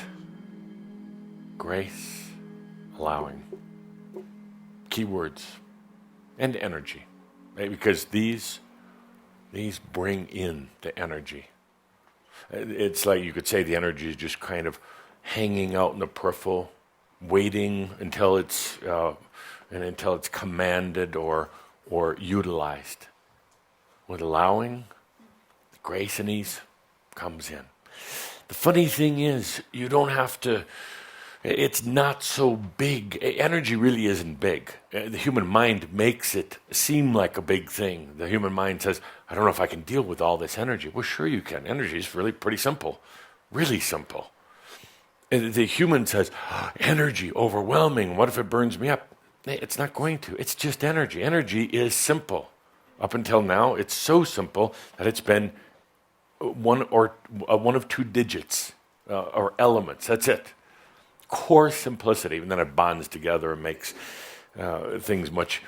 grace, allowing. Keywords and energy. Because these bring in the energy. It's like you could say the energy is just kind of hanging out in the peripheral, waiting until it's commanded or utilized. With allowing, grace and ease comes in. The funny thing is, you don't have to, it's not so big. Energy really isn't big. The human mind makes it seem like a big thing. The human mind says, I don't know if I can deal with all this energy. Well, sure you can. Energy is really pretty simple. Really simple. And the human says, energy, overwhelming. What if it burns me up? It's not going to. It's just energy. Energy is simple. Up until now, it's so simple that it's been one of two digits or elements. That's it. Core simplicity. And then it bonds together and makes things much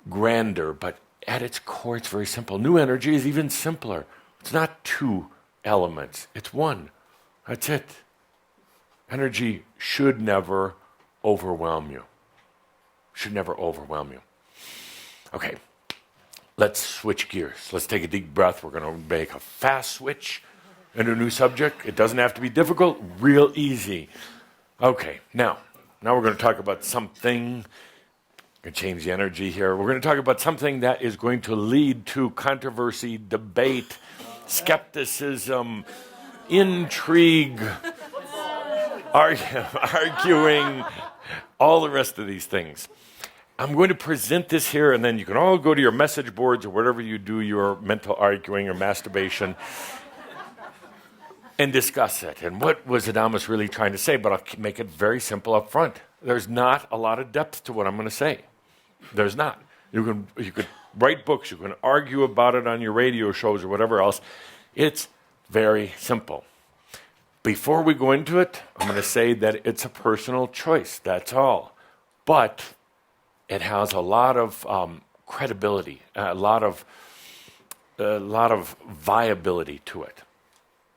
grander. But at its core, it's very simple. New energy is even simpler. It's not two elements. It's one. That's it. Energy should never overwhelm you. Should never overwhelm you. Okay, let's switch gears. Let's take a deep breath. We're going to make a fast switch into a new subject. It doesn't have to be difficult, real easy. Okay, now we're going to talk about something. I'm going to change the energy here. We're going to talk about something that is going to lead to controversy, debate, skepticism, intrigue, arguing, all the rest of these things. I'm going to present this here, and then you can all go to your message boards or wherever you do your mental arguing or masturbation and discuss it. And what was Adamus really trying to say? But I'll make it very simple up front. There's not a lot of depth to what I'm going to say. There's not. You could write books, you can argue about it on your radio shows or whatever else. It's very simple. Before we go into it, I'm going to say that it's a personal choice, that's all. But it has a lot of credibility, a lot of viability to it.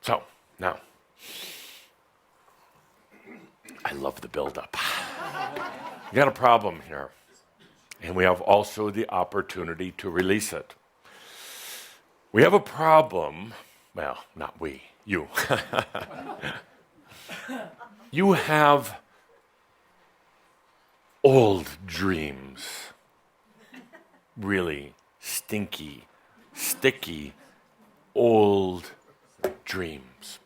So, now, I love the build-up. We got a problem here, and we have also the opportunity to release it. We have a problem, well, not we, you. You have old dreams, really stinky, sticky, old dreams.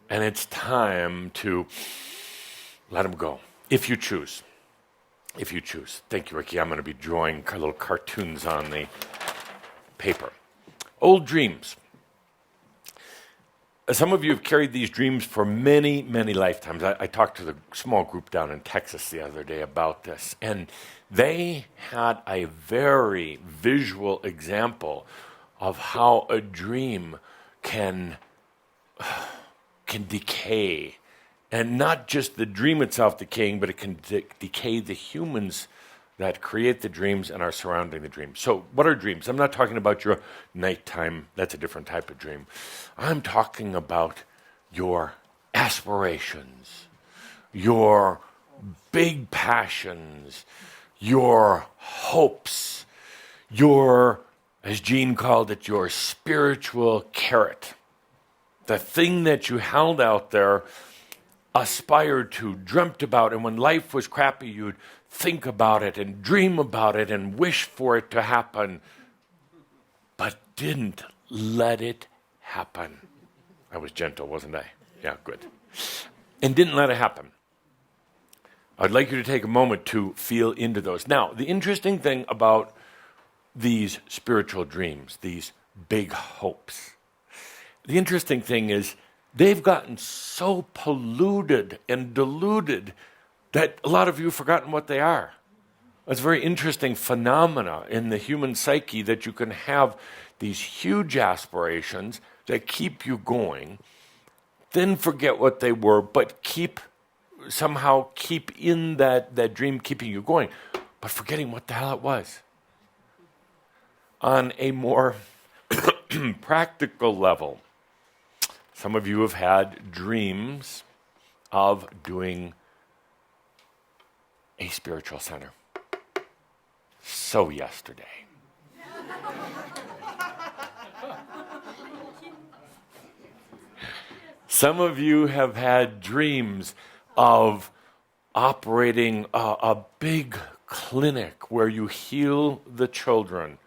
And it's time to let them go, if you choose. If you choose. Thank you, Ricky. I'm going to be drawing little cartoons on the paper. Old dreams. Some of you have carried these dreams for many, many lifetimes. I talked to the small group down in Texas the other day about this, and they had a very visual example of how a dream can decay. And not just the dream itself decaying, but it can decay the humans that create the dreams and are surrounding the dream. So what are dreams? I'm not talking about your nighttime. That's a different type of dream. I'm talking about your aspirations, your big passions, your hopes, your, as Gene called it, your spiritual carrot. The thing that you held out there, aspired to, dreamt about, and when life was crappy, you'd think about it and dream about it and wish for it to happen, but didn't let it happen. I was gentle, wasn't I? Yeah, good. And didn't let it happen. I'd like you to take a moment to feel into those. Now, the interesting thing about these spiritual dreams, these big hopes, the interesting thing is they've gotten so polluted and diluted that a lot of you have forgotten what they are. It's a very interesting phenomena in the human psyche that you can have these huge aspirations that keep you going, then forget what they were, but somehow keep in that dream keeping you going, but forgetting what the hell it was. On a more practical level, some of you have had dreams of doing a spiritual center. So yesterday. Some of you have had dreams of operating a big clinic where you heal the children.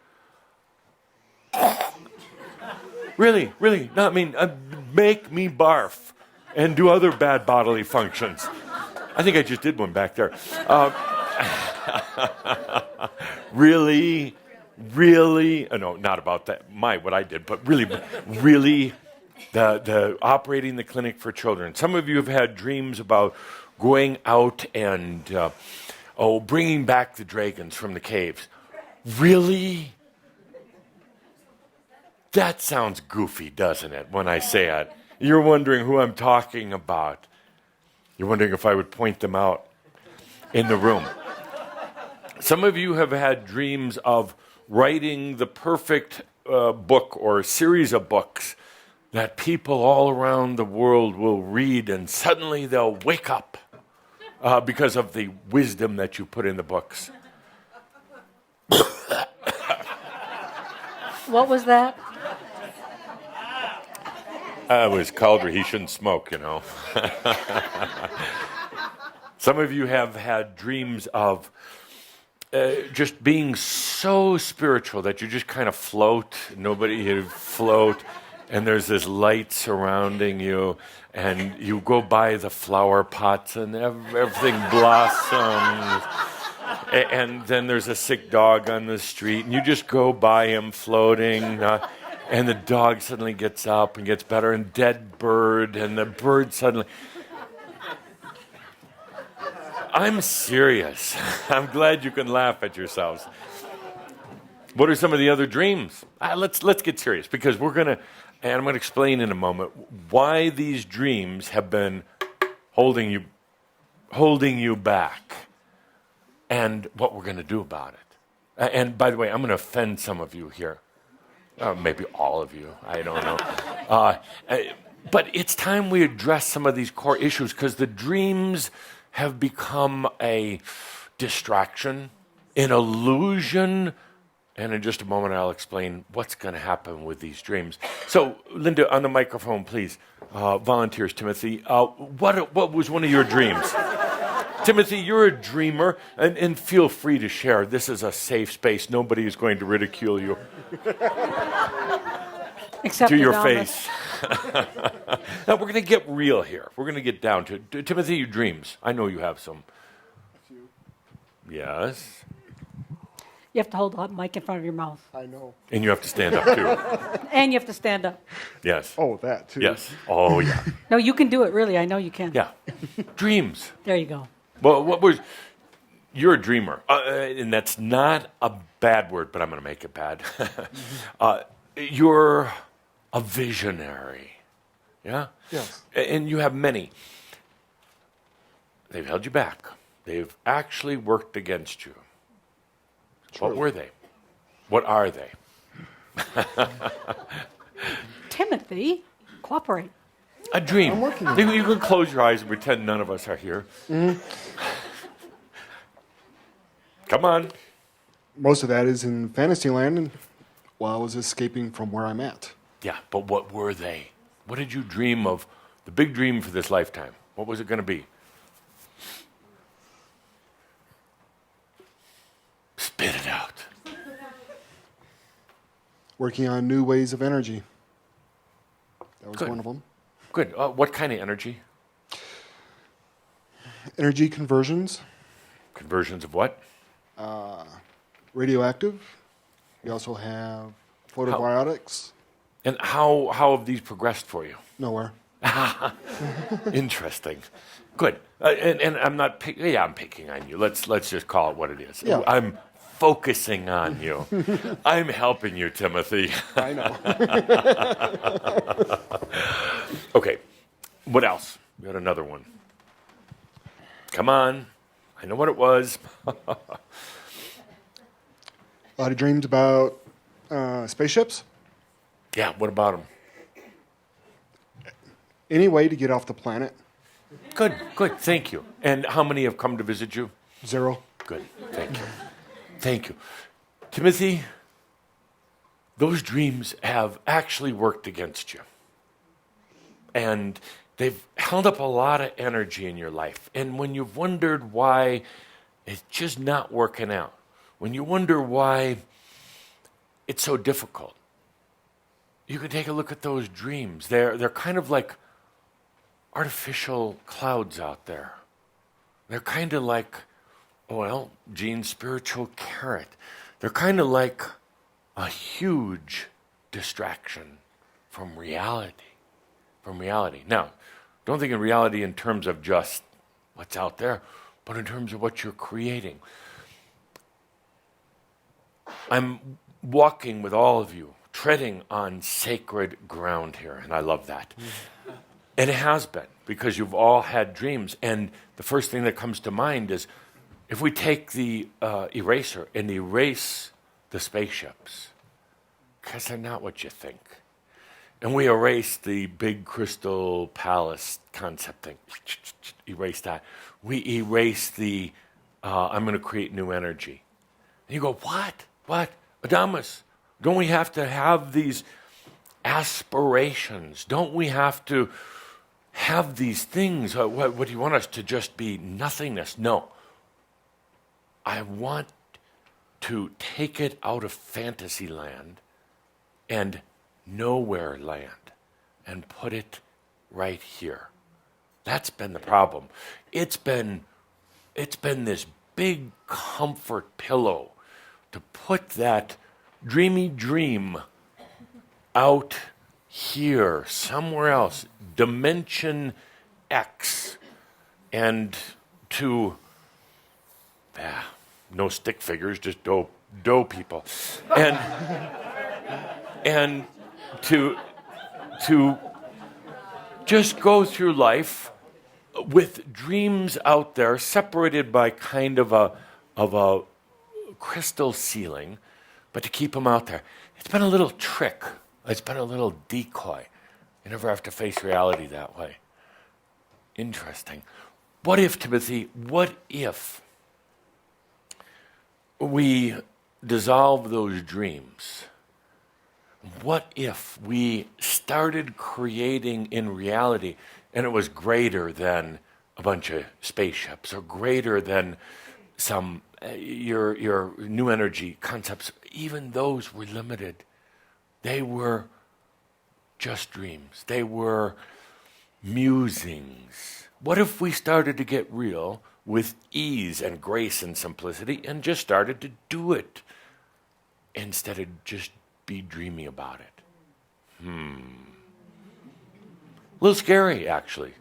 Really, not make me barf and do other bad bodily functions. I think I just did one back there. Really, no, not about that, what I did, but really, the operating the clinic for children. Some of you have had dreams about going out and, bringing back the dragons from the caves. Really? That sounds goofy, doesn't it, when I say it? You're wondering who I'm talking about. You're wondering if I would point them out in the room. Some of you have had dreams of writing the perfect book or series of books that people all around the world will read, and suddenly they'll wake up because of the wisdom that you put in the books. What was that? It was Calder. He shouldn't smoke, Some of you have had dreams of just being so spiritual that you just kind of float. You float, and there's this light surrounding you, and you go by the flower pots, and everything blossoms. And then there's a sick dog on the street, and you just go by him floating. And the dog suddenly gets up and gets better, and dead bird, and the bird suddenly... I'm serious. I'm glad you can laugh at yourselves. What are some of the other dreams? Let's get serious because I'm going to explain in a moment why these dreams have been holding you back, and what we're going to do about it. And by the way, I'm going to offend some of you here, maybe all of you. I don't know, but it's time we address some of these core issues because the dreams have become a distraction, an illusion. And in just a moment, I'll explain what's going to happen with these dreams. So, Linda, on the microphone, please. Volunteers, Timothy. What was one of your dreams? Timothy, you're a dreamer, and feel free to share. This is a safe space. Nobody is going to ridicule you. Except to your Adamus. face. Now, we're going to get real here. We're going to get down to it. Timothy, your dreams. I know you have some. Yes. You have to hold the mic in front of your mouth. I know. And you have to stand up, too. And you have to stand up. Yes. Oh, that too. Yes. Oh, yeah. No, you can do it, really. I know you can. Yeah. Dreams. There you go. Well, you're a dreamer. And that's not a bad word, but I'm going to make it bad. You're a visionary. Yeah? Yes. And you have many. They've held you back. They've actually worked against you. True. What were they? What are they? Timothy, cooperate. A dream. I'm working on it. You can close your eyes and pretend none of us are here. Come on. Most of that is in Fantasyland, and while I was escaping from where I'm at. Yeah, but what were they? What did you dream of? The big dream for this lifetime. What was it going to be? Spit it out. Working on new ways of energy. That was Good. one of them. Good. What kind of energy? Energy conversions, Conversions of what? radioactive. We also have photobiotics. And how have these progressed for you? Nowhere. Interesting. Good. And I'm not I'm picking on you. Let's just call it what it is. Yeah. I'm focusing on you. I'm helping you, Timothy. I know. Okay. What else? We had another one. Come on. I know what it was. A lot of dreams about spaceships. Yeah, what about them? Any way to get off the planet. Good. Thank you. And how many have come to visit you? 0. Good. Thank you. Timothy, those dreams have actually worked against you. And they've held up a lot of energy in your life. And when you've wondered why it's just not working out, when you wonder why it's so difficult, you can take a look at those dreams. They're kind of like artificial clouds out there. They're kind of like, Gene's spiritual carrot. They're kind of like a huge distraction from reality. Now, don't think of reality in terms of just what's out there, but in terms of what you're creating. I'm walking with all of you, treading on sacred ground here, and I love that. And it has been, because you've all had dreams. And the first thing that comes to mind is, if we take the eraser and erase the spaceships, because they're not what you think, and we erase the big crystal palace concept thing, erase that. We erase the, I'm going to create new energy. And you go, what? Adamus, don't we have to have these aspirations? Don't we have to have these things? What do you want us to just be nothingness? No. I want to take it out of fantasy land and nowhere land and put it right here. That's been the problem. It's been this big comfort pillow to put that dreamy dream out here, somewhere else, dimension X, and to no stick figures, just dough people. And and to just go through life with dreams out there separated by kind of a crystal ceiling, but to keep them out there. It's been a little trick. It's been a little decoy. You never have to face reality that way. Interesting. What if, Timothy, what if we dissolve those dreams? What if we started creating in reality and it was greater than a bunch of spaceships or greater than some your new energy concepts? Even those were limited. They were just dreams. They were musings. What if we started to get real with ease and grace and simplicity and just started to do it instead of just be dreamy about it? A little scary, actually.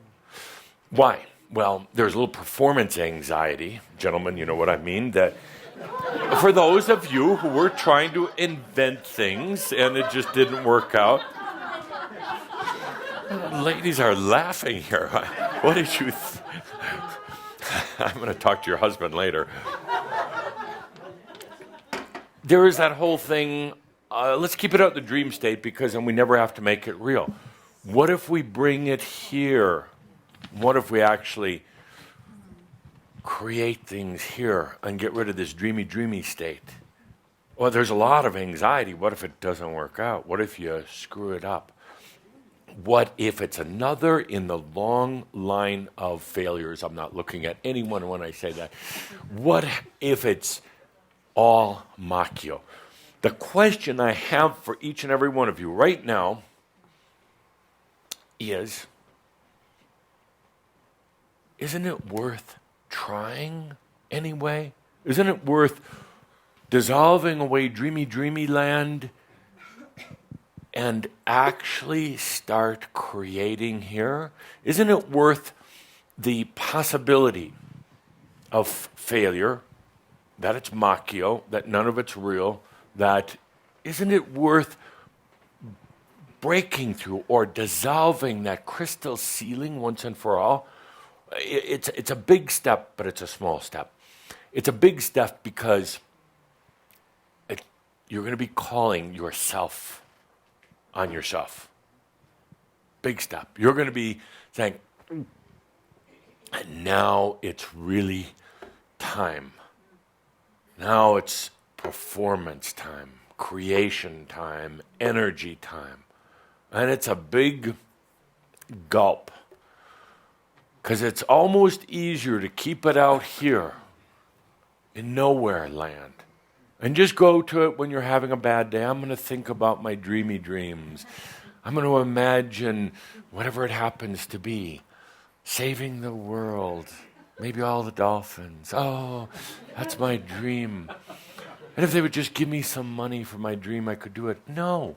Why? Well, there's a little performance anxiety, gentlemen, you know what I mean, that for those of you who were trying to invent things and it just didn't work out. Ladies are laughing here. What did you I'm going to talk to your husband later. There is that whole thing, let's keep it out the dream state because then we never have to make it real. What if we bring it here? What if we actually create things here and get rid of this dreamy state? Well, there's a lot of anxiety. What if it doesn't work out? What if you screw it up? What if it's another in the long line of failures? I'm not looking at anyone when I say that. What if it's all Machio? The question I have for each and every one of you right now is, isn't it worth trying anyway? Isn't it worth dissolving away dreamy land and actually start creating here? Isn't it worth the possibility of failure, that it's Machio, that none of it's real, that isn't it worth breaking through or dissolving that crystal ceiling once and for all? It's a big step, but it's a small step. It's a big step because you're going to be calling yourself on yourself. Big step. You're going to be saying, now it's really time. Now it's performance time, creation time, energy time. And it's a big gulp. Because it's almost easier to keep it out here in nowhere land. And just go to it when you're having a bad day. I'm going to think about my dreamy dreams. I'm going to imagine whatever it happens to be. Saving the world. Maybe all the dolphins. Oh, that's my dream. And if they would just give me some money for my dream, I could do it. No.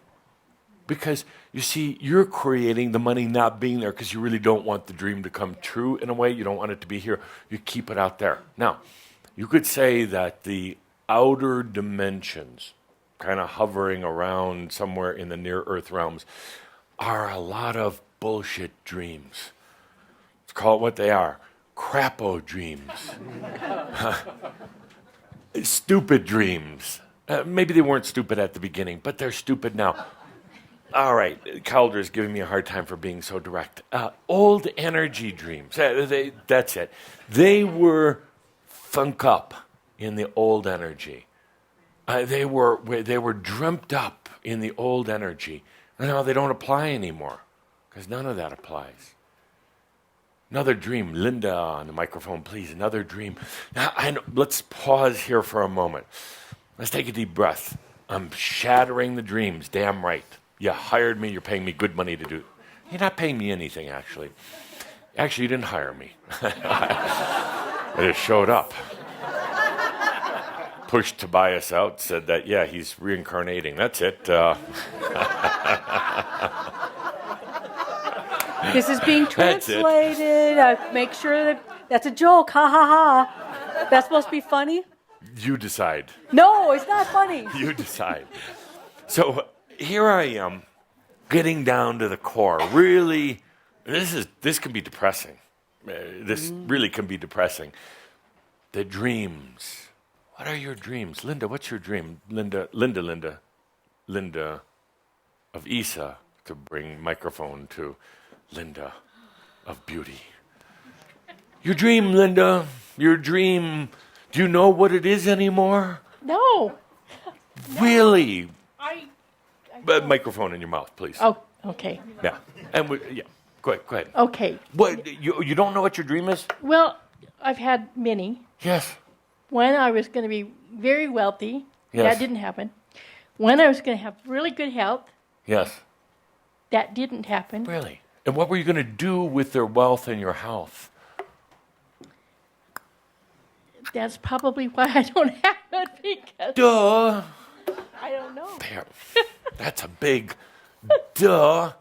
Because, you see, you're creating the money not being there because you really don't want the dream to come true in a way. You don't want it to be here. You keep it out there. Now, you could say that the outer dimensions, kind of hovering around somewhere in the near-Earth realms, are a lot of bullshit dreams. Let's call it what they are. Crapo dreams. Stupid dreams. Maybe they weren't stupid at the beginning, but they're stupid now. All right, Calder's giving me a hard time for being so direct. Old energy dreams. That's it. They were thunk up in the old energy. They were dreamt up in the old energy. And now they don't apply anymore because none of that applies. Another dream. Linda on the microphone, please. Another dream. Now, let's pause here for a moment. Let's take a deep breath. I'm shattering the dreams. Damn right. You hired me. You're paying me good money to do it. You're not paying me anything, actually. Actually, you didn't hire me. I just showed up. Pushed Tobias out, said that, yeah, he's reincarnating. That's it. This is being translated. Make sure that's a joke. Ha ha ha. That's supposed to be funny. You decide. No, it's not funny. You decide. So here I am, getting down to the core. Really, this can be depressing. This really can be depressing. The dreams. What are your dreams? Linda, what's your dream? Linda of Isa, to bring microphone to Linda of beauty. Your dream, Linda, your dream. Do you know what it is anymore? No. Really? I Microphone in your mouth, please. Oh, okay. Yeah. And yeah. Go ahead. Okay. What, you don't know what your dream is? Well, I've had many. Yes. When I was going to be very wealthy, Yes. that didn't happen. When I was going to have really good health, Yes. that didn't happen. Really? And what were you going to do with their wealth and your health? That's probably why I don't have it, because Duh. I don't know. There. That's a big duh.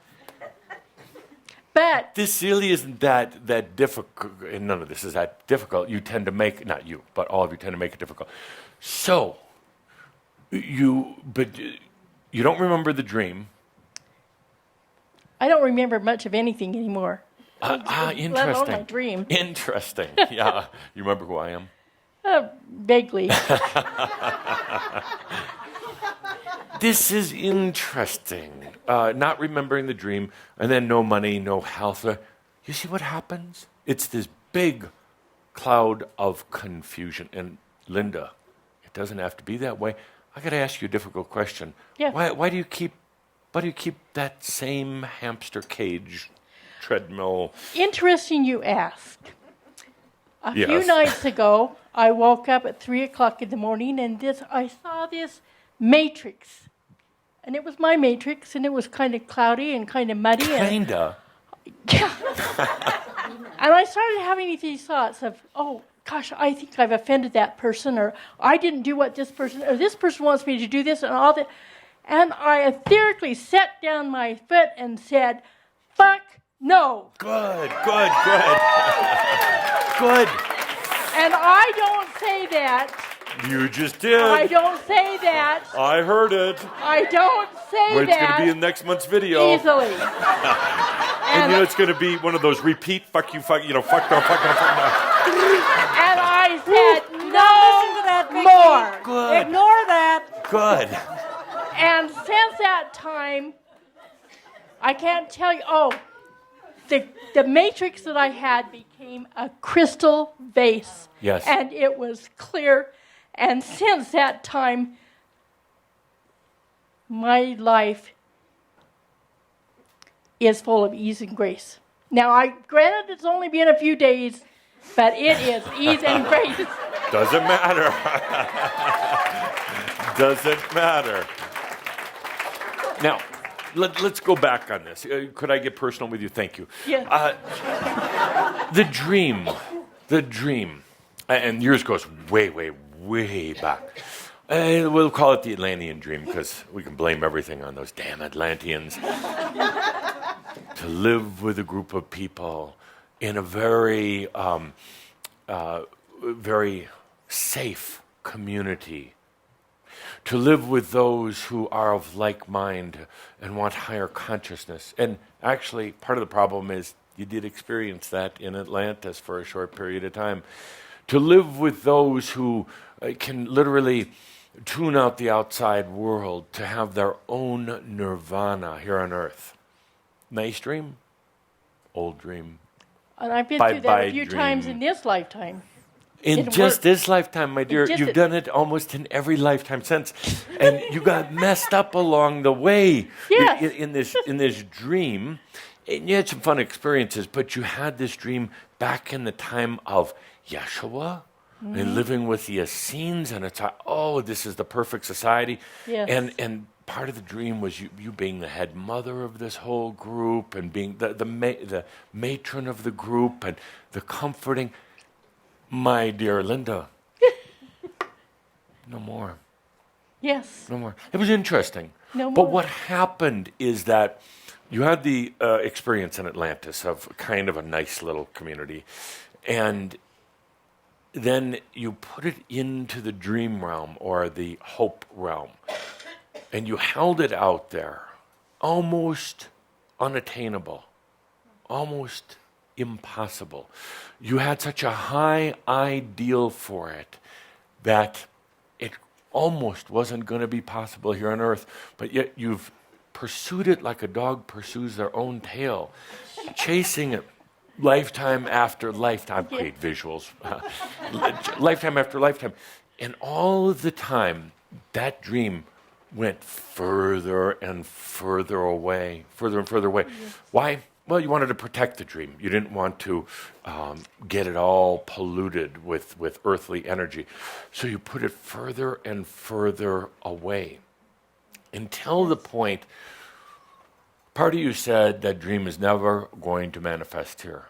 But This really isn't that difficult, and none of this is that difficult. You tend to make, not you, but all of you tend to make it difficult. So, you don't remember the dream. I don't remember much of anything anymore. Interesting. Let alone my dream. Interesting. Yeah. You remember who I am? Vaguely. This is interesting. Not remembering the dream, and then no money, no health. You see what happens? It's this big cloud of confusion. And Linda, it doesn't have to be that way. I got to ask you a difficult question. Yeah. Why do you keep that same hamster cage treadmill? Interesting you ask. A few Yes. nights ago, I woke up at 3 o'clock in the morning, and I saw this matrix. And it was my matrix, and it was kind of cloudy and kind of muddy. Kinda. Yeah. And I started having these thoughts of, oh, gosh, I think I've offended that person, or I didn't do what this person, or this person wants me to do this, and all that. And I etherically set down my foot and said, fuck no. Good. Good. And I don't say that. You just did. I don't say that. I heard it. I don't say Well, it's going that to be in next month's video. easily. And it's going to be one of those repeat, fuck you, fuck, fuck no, fuck no, fuck no. And I said, Listen to that, Vicky. more. Good. Ignore that. Good. And since that time, I can't tell you, the matrix that I had became a crystal vase. Yes. And it was clear. And since that time, my life is full of ease and grace. Now, granted, it's only been a few days, but it is ease and grace. Doesn't matter. Doesn't matter. Now, let's go back on this. Could I get personal with you? Thank you. Yeah. The dream, and yours goes way, way, way back. We'll call it the Atlantean dream because we can blame everything on those damn Atlanteans. To live with a group of people in a very, very safe community. To live with those who are of like mind and want higher consciousness. And actually, part of the problem is you did experience that in Atlantis for a short period of time. To live with those who can literally tune out the outside world to have their own nirvana here on Earth. Nice dream, old dream. And I've been Bye-bye through that a few dream. times in this lifetime. In Didn't just work. this lifetime, my dear, you've done it almost in every lifetime since, and you got messed up along the way. Yes. In this dream, and you had some fun experiences, but you had this dream back in the time of Yeshua, and living with the Essenes, and it's like, oh, this is the perfect society. Yes. And part of the dream was you being the head mother of this whole group, and being the matron of the group, and the comforting. My dear Linda, no more. Yes. No more. It was interesting. No But more. what happened is that you had the experience in Atlantis of kind of a nice little community. And then you put it into the dream realm or the hope realm, and you held it out there, almost unattainable, almost impossible. You had such a high ideal for it that it almost wasn't going to be possible here on earth, but yet you've pursued it like a dog pursues their own tail, chasing it lifetime after lifetime. Great visuals. Lifetime after lifetime. And all of the time, that dream went further and further away, further and further away. Yes. Why? Well, you wanted to protect the dream. You didn't want to get it all polluted with earthly energy. So you put it further and further away until the point, part of you said that dream is never going to manifest here.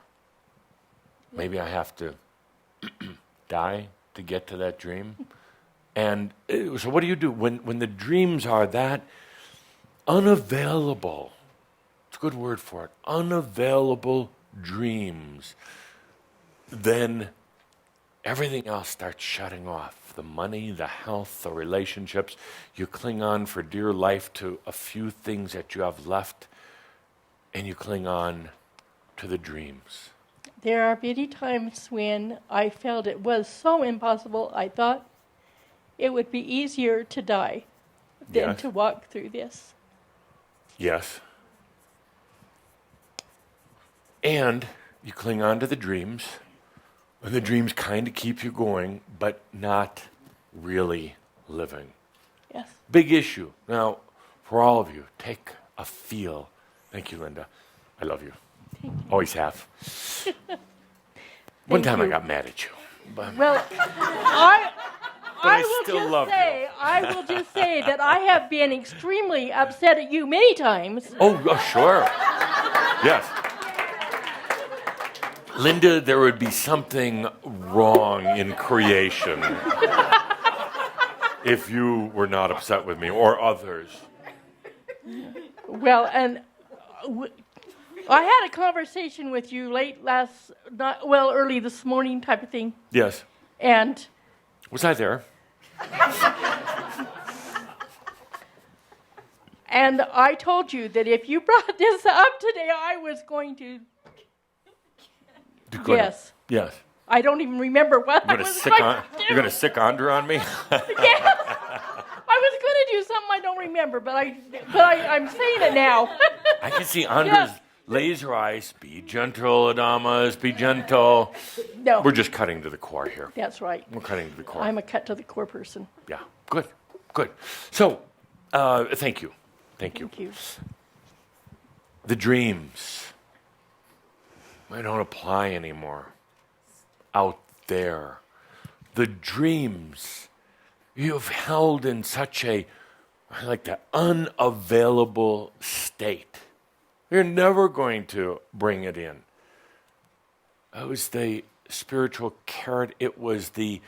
Maybe I have to die to get to that dream. And so what do you do when the dreams are that unavailable? It's a good word for it. Unavailable dreams. Then everything else starts shutting off. The money, the health, the relationships. You cling on for dear life to a few things that you have left, and you cling on to the dreams. There are many times when I felt it was so impossible, I thought it would be easier to die than to walk through this. Yes. And you cling on to the dreams, and the dreams kind of keep you going, but not really living. Yes. Big issue. Now, for all of you, take a feel. Thank you, Linda. I love you. Thank you. Always have. One time I got mad at you. But Well, I will just say that I have been extremely upset at you many times. Oh, sure. Yes. Linda, there would be something wrong in creation if you were not upset with me or others. Well, and I had a conversation with you early this morning type of thing. Yes. And was I there? And I told you that if you brought this up today, I was going to. Yes. Yes. I don't even remember what I was going to do. You're going to sick Andre on me? Yes. I was going to do something I don't remember, but I'm saying it now. I can see Andre's laser eyes. Be gentle, Adamus. Be gentle. No. We're just cutting to the core here. That's right. We're cutting to the core. I'm a cut to the core person. Yeah. Good. Good. So, thank you. Thank you. Thank you. The dreams. They don't apply anymore. Out there. The dreams you've held in such a, unavailable state. You're never going to bring it in. It was the spiritual carrot. It was the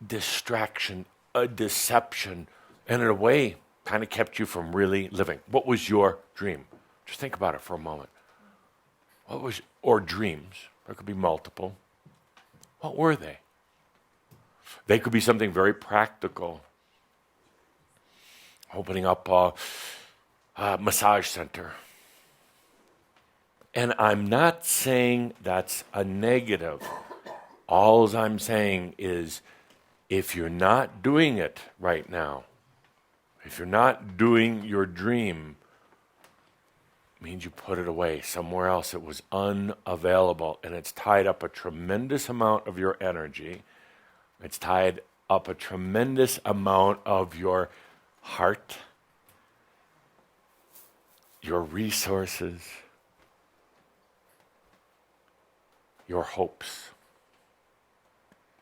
distraction, a deception, and in a way, kind of kept you from really living. What was your dream? Just think about it for a moment. Or dreams, there could be multiple. What were they? They could be something very practical. Opening up a massage center. And I'm not saying that's a negative. All I'm saying is, if you're not doing it right now, if you're not doing your dream, means you put it away somewhere else. It was unavailable, and it's tied up a tremendous amount of your energy. It's tied up a tremendous amount of your heart, your resources, your hopes.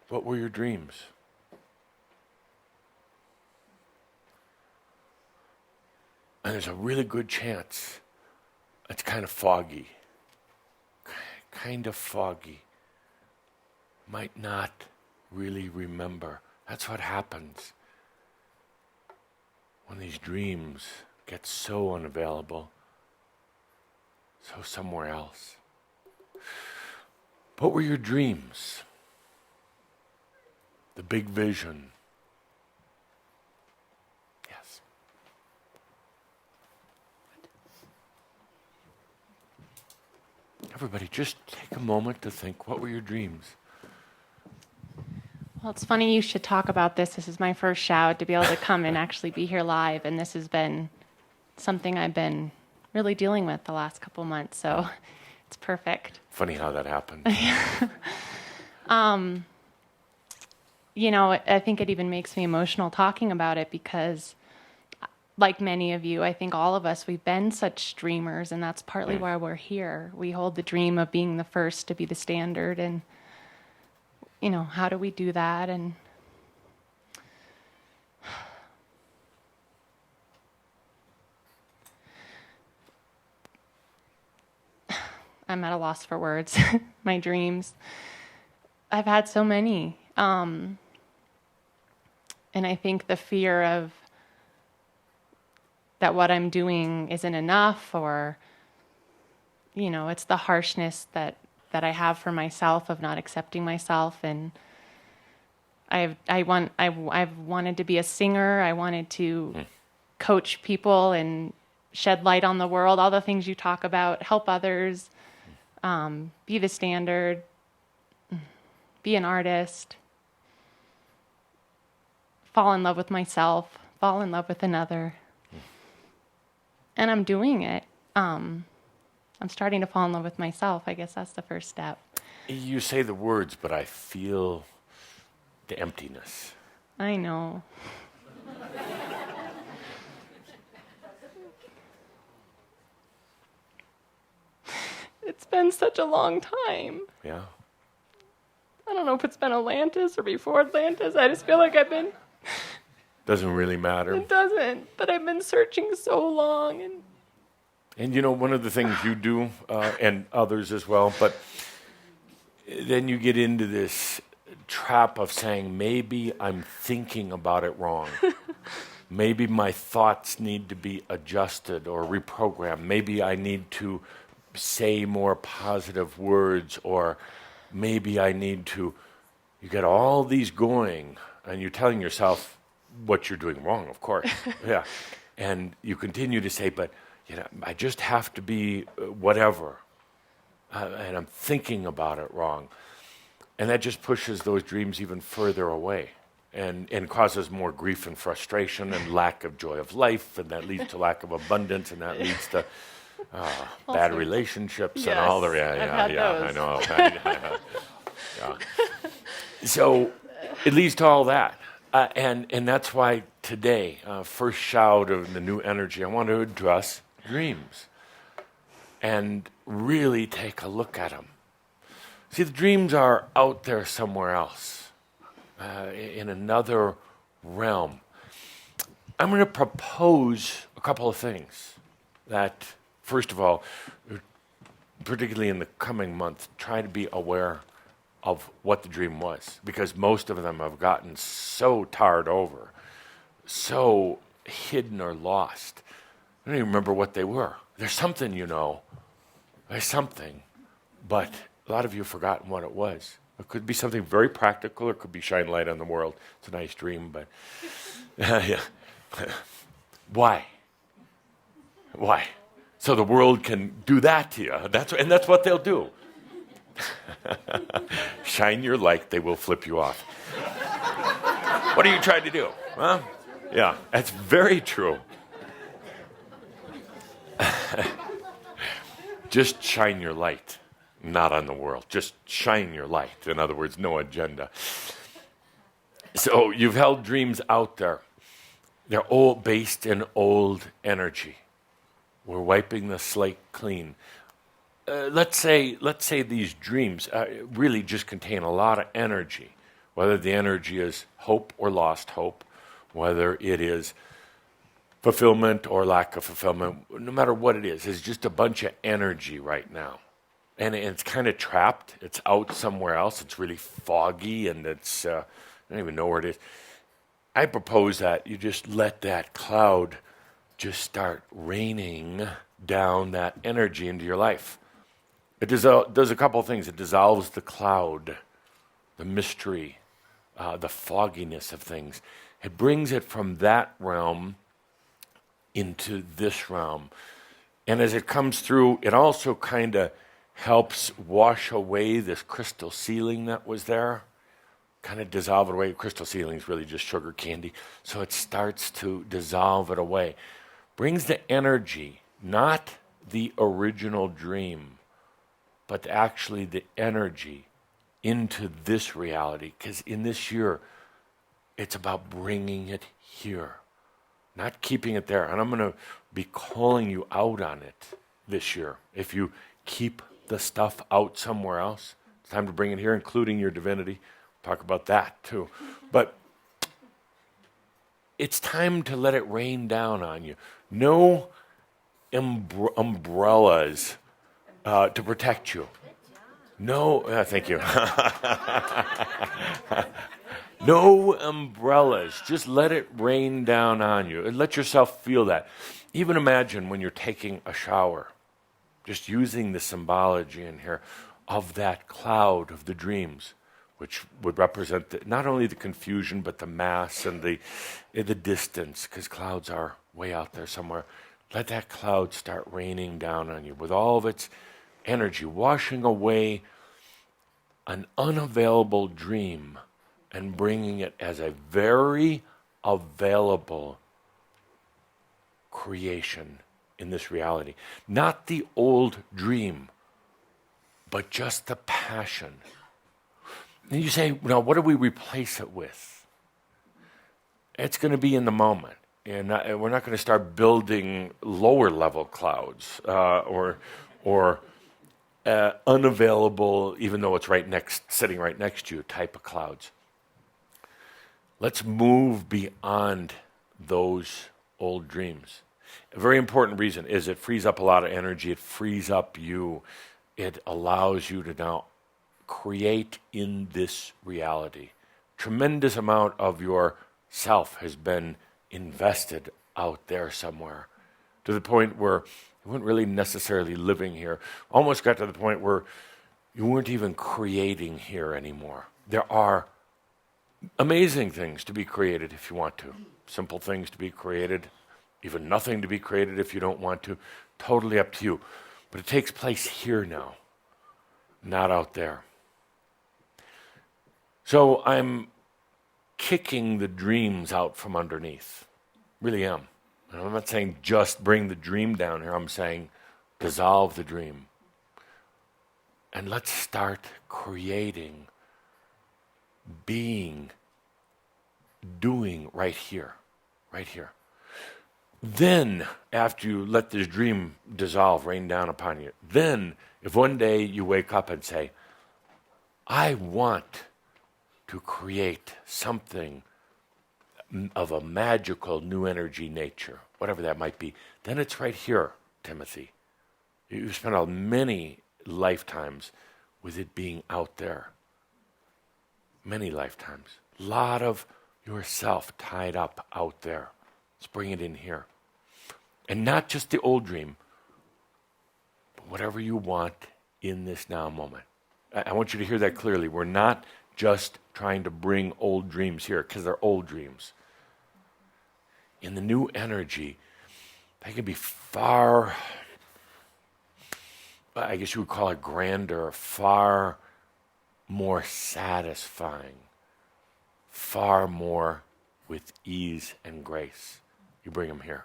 What were your dreams? And there's a really good chance it's kind of foggy. Might not really remember. That's what happens when these dreams get so unavailable, so somewhere else. What were your dreams? the big vision. Yes. Everybody, just take a moment to think, what were your dreams? Well, it's funny you should talk about this. This is my first SHOUD to be able to come and actually be here live, and this has been something I've been really dealing with the last couple months, so it's perfect. Funny how that happened. You know, I think it even makes me emotional talking about it because, like many of you, I think all of us, we've been such dreamers, and that's partly why we're here. We hold the dream of being the first to be the standard, and, you know, how do we do that? And I'm at a loss for words. My dreams. I've had so many. And I think the fear of that what I'm doing isn't enough, or, you know, it's the harshness that I have for myself of not accepting myself. And I've wanted to be a singer. I wanted to coach people and shed light on the world, all the things you talk about, help others, be the standard, be an artist, fall in love with myself, fall in love with another. And I'm doing it. I'm starting to fall in love with myself. I guess that's the first step. You say the words, but I feel the emptiness. I know. It's been such a long time. Yeah. I don't know if it's been Atlantis or before Atlantis. I just feel like I've been... Doesn't really matter. It doesn't, but I've been searching so long. And you know, one of the things you do, and others as well, but then you get into this trap of saying, maybe I'm thinking about it wrong. Maybe my thoughts need to be adjusted or reprogrammed. Maybe I need to say more positive words, or maybe I need to... You get all these going, and you're telling yourself what you're doing wrong, of course. Yeah. And you continue to say, but you know, I just have to be whatever. And I'm thinking about it wrong. And that just pushes those dreams even further away and causes more grief and frustration and lack of joy of life. And that leads to lack of abundance, and that leads to bad relationships and all the... I know. Yeah. So it leads to all that. And that's why today, first SHOUD of the new energy, I want to address dreams and really take a look at them. See, the dreams are out there somewhere else, in another realm. I'm going to propose a couple of things that, first of all, particularly in the coming month, try to be aware of what the dream was, because most of them have gotten so tarred over, so hidden or lost. I don't even remember what they were. There's something, you know. There's something. But a lot of you have forgotten what it was. It could be something very practical, or it could be shine light on the world. It's a nice dream, but... yeah. Why? Why? So the world can do that to you. That's what they'll do. Shine your light, they will flip you off. What are you trying to do? Huh? Yeah, that's very true. Just shine your light, not on the world. Just shine your light. In other words, no agenda. So you've held dreams out there. They're all based in old energy. We're wiping the slate clean. Let's say these dreams really just contain a lot of energy, whether the energy is hope or lost hope, whether it is fulfillment or lack of fulfillment, no matter what it is, it's just a bunch of energy right now. And it's kind of trapped. It's out somewhere else. It's really foggy, and it's, I don't even know where it is. I propose that you just let that cloud just start raining down that energy into your life. It does a couple of things. It dissolves the cloud, the mystery, the fogginess of things. It brings it from that realm into this realm. And as it comes through, it also kind of helps wash away this crystal ceiling that was there, kind of dissolve it away. Crystal ceiling is really just sugar candy. So it starts to dissolve it away. Brings the energy, not the original dream, but actually the energy into this reality. Because in this year, it's about bringing it here, not keeping it there. And I'm going to be calling you out on it this year. If you keep the stuff out somewhere else, it's time to bring it here, including your divinity. Talk about that too. But it's time to let it rain down on you. No umbrellas to protect you. No, thank you. No umbrellas. Just let it rain down on you. And let yourself feel that. Even imagine when you're taking a shower, just using the symbology in here of that cloud of the dreams, which would represent not only the confusion, but the mass and the distance, because clouds are way out there somewhere. Let that cloud start raining down on you with all of its energy, washing away an unavailable dream and bringing it as a very available creation in this reality. Not the old dream, but just the passion. And you say, now what do we replace it with? It's going to be in the moment. And we're not going to start building lower level clouds or unavailable, even though it's sitting right next to you, type of clouds. Let's move beyond those old dreams. A very important reason is it frees up a lot of energy. It frees up you. It allows you to now create in this reality. Tremendous amount of your self has been invested out there somewhere, to the point where you weren't really necessarily living here. Almost got to the point where you weren't even creating here anymore. There are amazing things to be created if you want to. Simple things to be created. Even nothing to be created if you don't want to. Totally up to you. But it takes place here now, not out there. So I'm kicking the dreams out from underneath. Really am. And I'm not saying just bring the dream down here. I'm saying dissolve the dream. And let's start creating, being, doing right here. Right here. Then, after you let this dream dissolve, rain down upon you, then, if one day you wake up and say, I want to create something of a magical new energy nature, whatever that might be, then it's right here, Timothy. You've spent many lifetimes with it being out there. Many lifetimes. A lot of yourself tied up out there. Let's bring it in here. And not just the old dream, but whatever you want in this now moment. I want you to hear that clearly. We're not just trying to bring old dreams here, because they're old dreams. In the new energy, they can be far, I guess you would call it grander, far more satisfying, far more with ease and grace. You bring them here.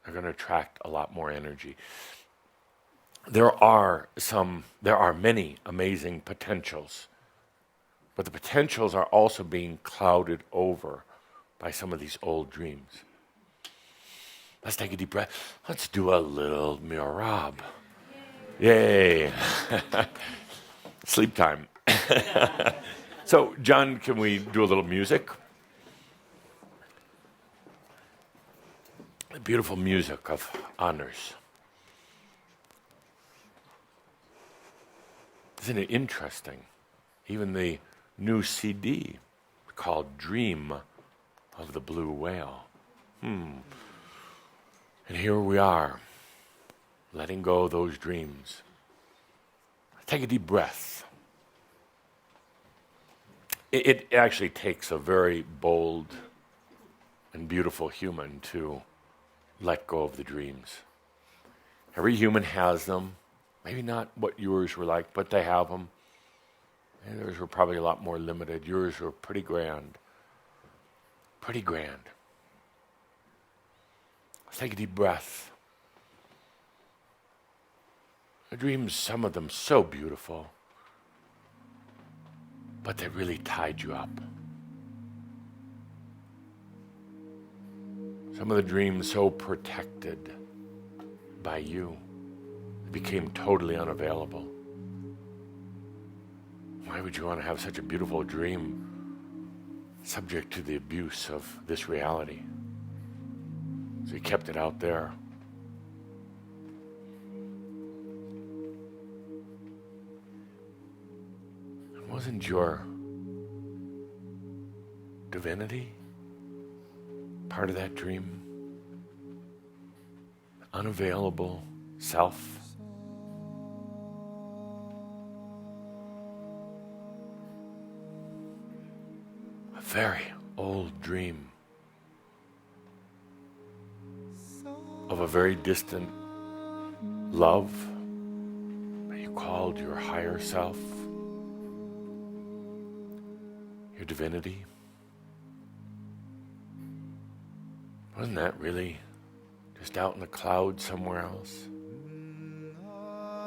They're going to attract a lot more energy. There are many amazing potentials, but the potentials are also being clouded over by some of these old dreams. Let's take a deep breath. Let's do a little mirab. Yay. Sleep time. So, John, can we do a little music? The beautiful music of honors. Isn't it interesting? Even the new CD called Dream of the Blue Whale. And here we are, letting go of those dreams. Take a deep breath. It actually takes a very bold and beautiful human to let go of the dreams. Every human has them. Maybe not what yours were like, but they have them. And theirs were probably a lot more limited. Yours were pretty grand. Pretty grand. Let's take a deep breath. The dreams, some of them so beautiful, but they really tied you up. Some of the dreams so protected by you, they became totally unavailable. Why would you want to have such a beautiful dream subject to the abuse of this reality? So you kept it out there. Wasn't your divinity part of that dream? Unavailable self? A very old dream of a very distant love that you called your higher self. Your divinity? Wasn't that really just out in the clouds somewhere else?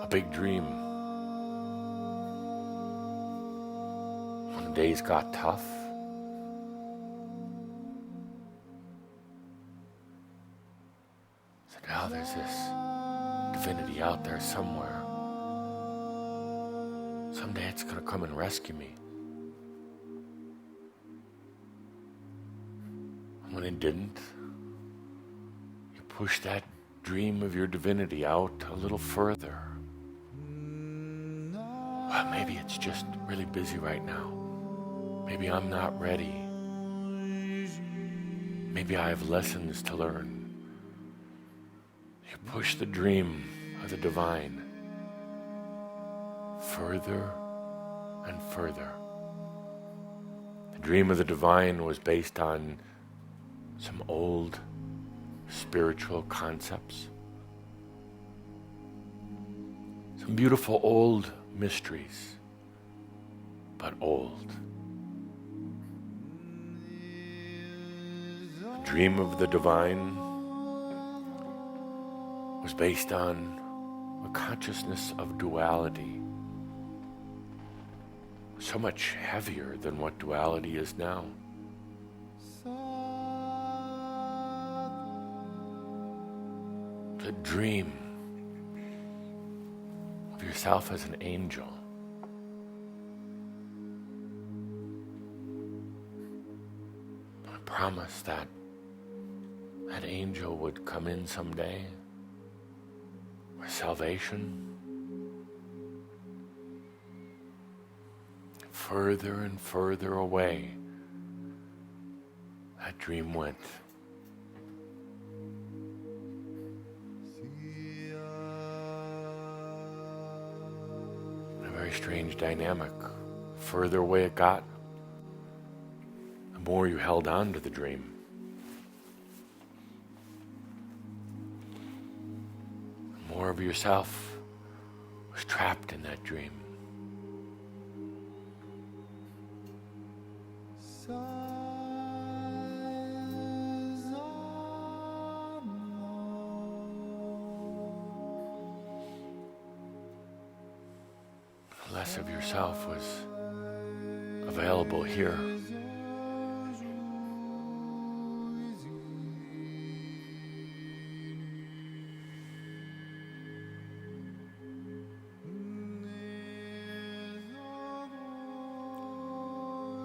A big dream. When the days got tough, said, oh, there's this divinity out there somewhere. Someday it's going to come and rescue me. When it didn't, you pushed that dream of your divinity out a little further. Well, maybe it's just really busy right now. Maybe I'm not ready. Maybe I have lessons to learn. You push the dream of the divine further and further. The dream of the divine was based on some old spiritual concepts, some beautiful old mysteries, but old. The dream of the divine was based on a consciousness of duality, so much heavier than what duality is now. The dream of yourself as an angel. I promise that that angel would come in someday with salvation. Further and further away, that dream went. Strange dynamic. The further away it got, the more you held on to the dream. The more of yourself was trapped in that dream. Less of yourself was available here.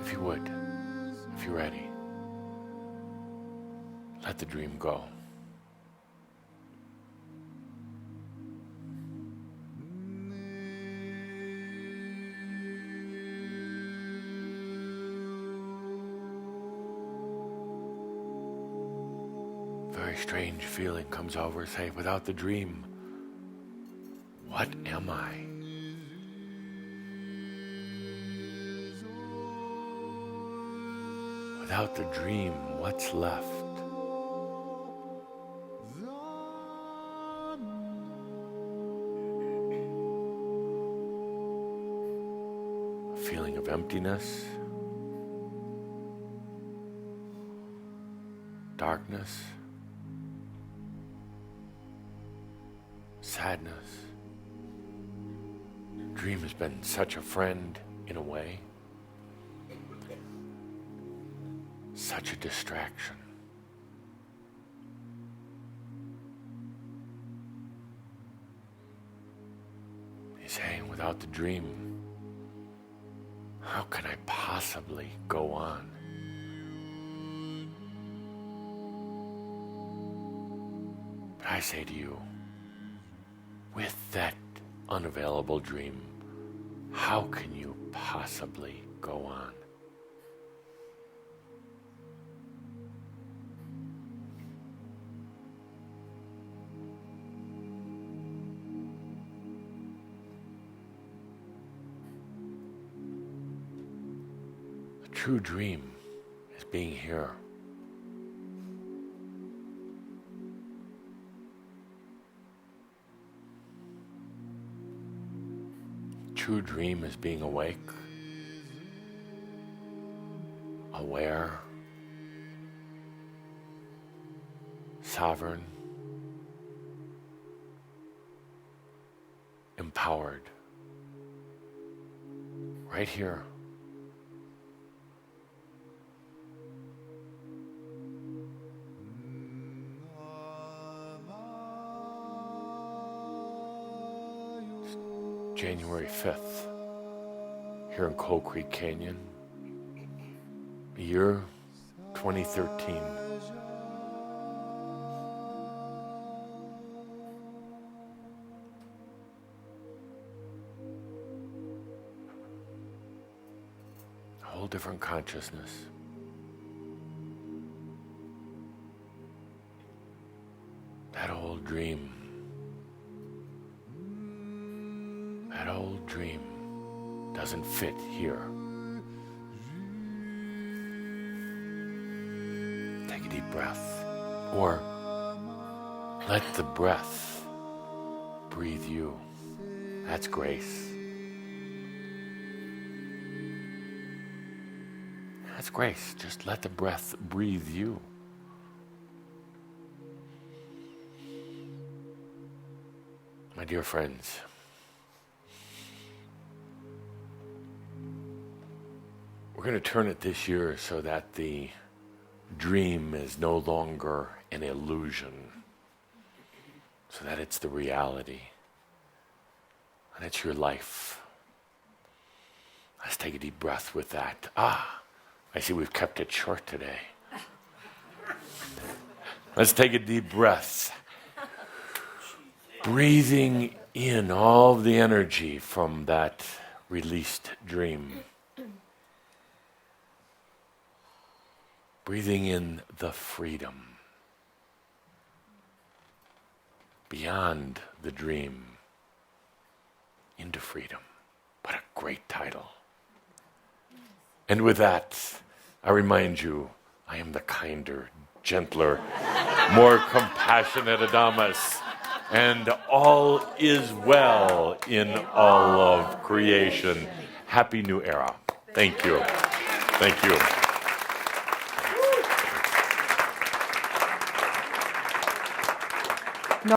If you would, if you're ready, let the dream go. Very strange feeling comes over. Say, without the dream, what am I? Without the dream, what's left? A feeling of emptiness, darkness, sadness. Dream has been such a friend in a way, such a distraction. He's saying, without the dream, how can I possibly go on? But I say to you, with that unavailable dream, how can you possibly go on? A true dream is being here. True dream is being awake, aware, sovereign, empowered, right here. January 5th, here in Coal Creek Canyon, the year 2013. A whole different consciousness. That old dream. That old dream doesn't fit here. Take a deep breath. Or let the breath breathe you. That's grace. That's grace. Just let the breath breathe you. My dear friends, we're going to turn it this year so that the dream is no longer an illusion, so that it's the reality, and it's your life. Let's take a deep breath with that. I see we've kept it short today. Let's take a deep breath. Breathing in all the energy from that released dream. Breathing in the freedom beyond the dream into freedom. What a great title. And with that, I remind you, I am the kinder, gentler, more compassionate Adamus, and all is well in all of creation. Happy New Era. Thank you. Thank you.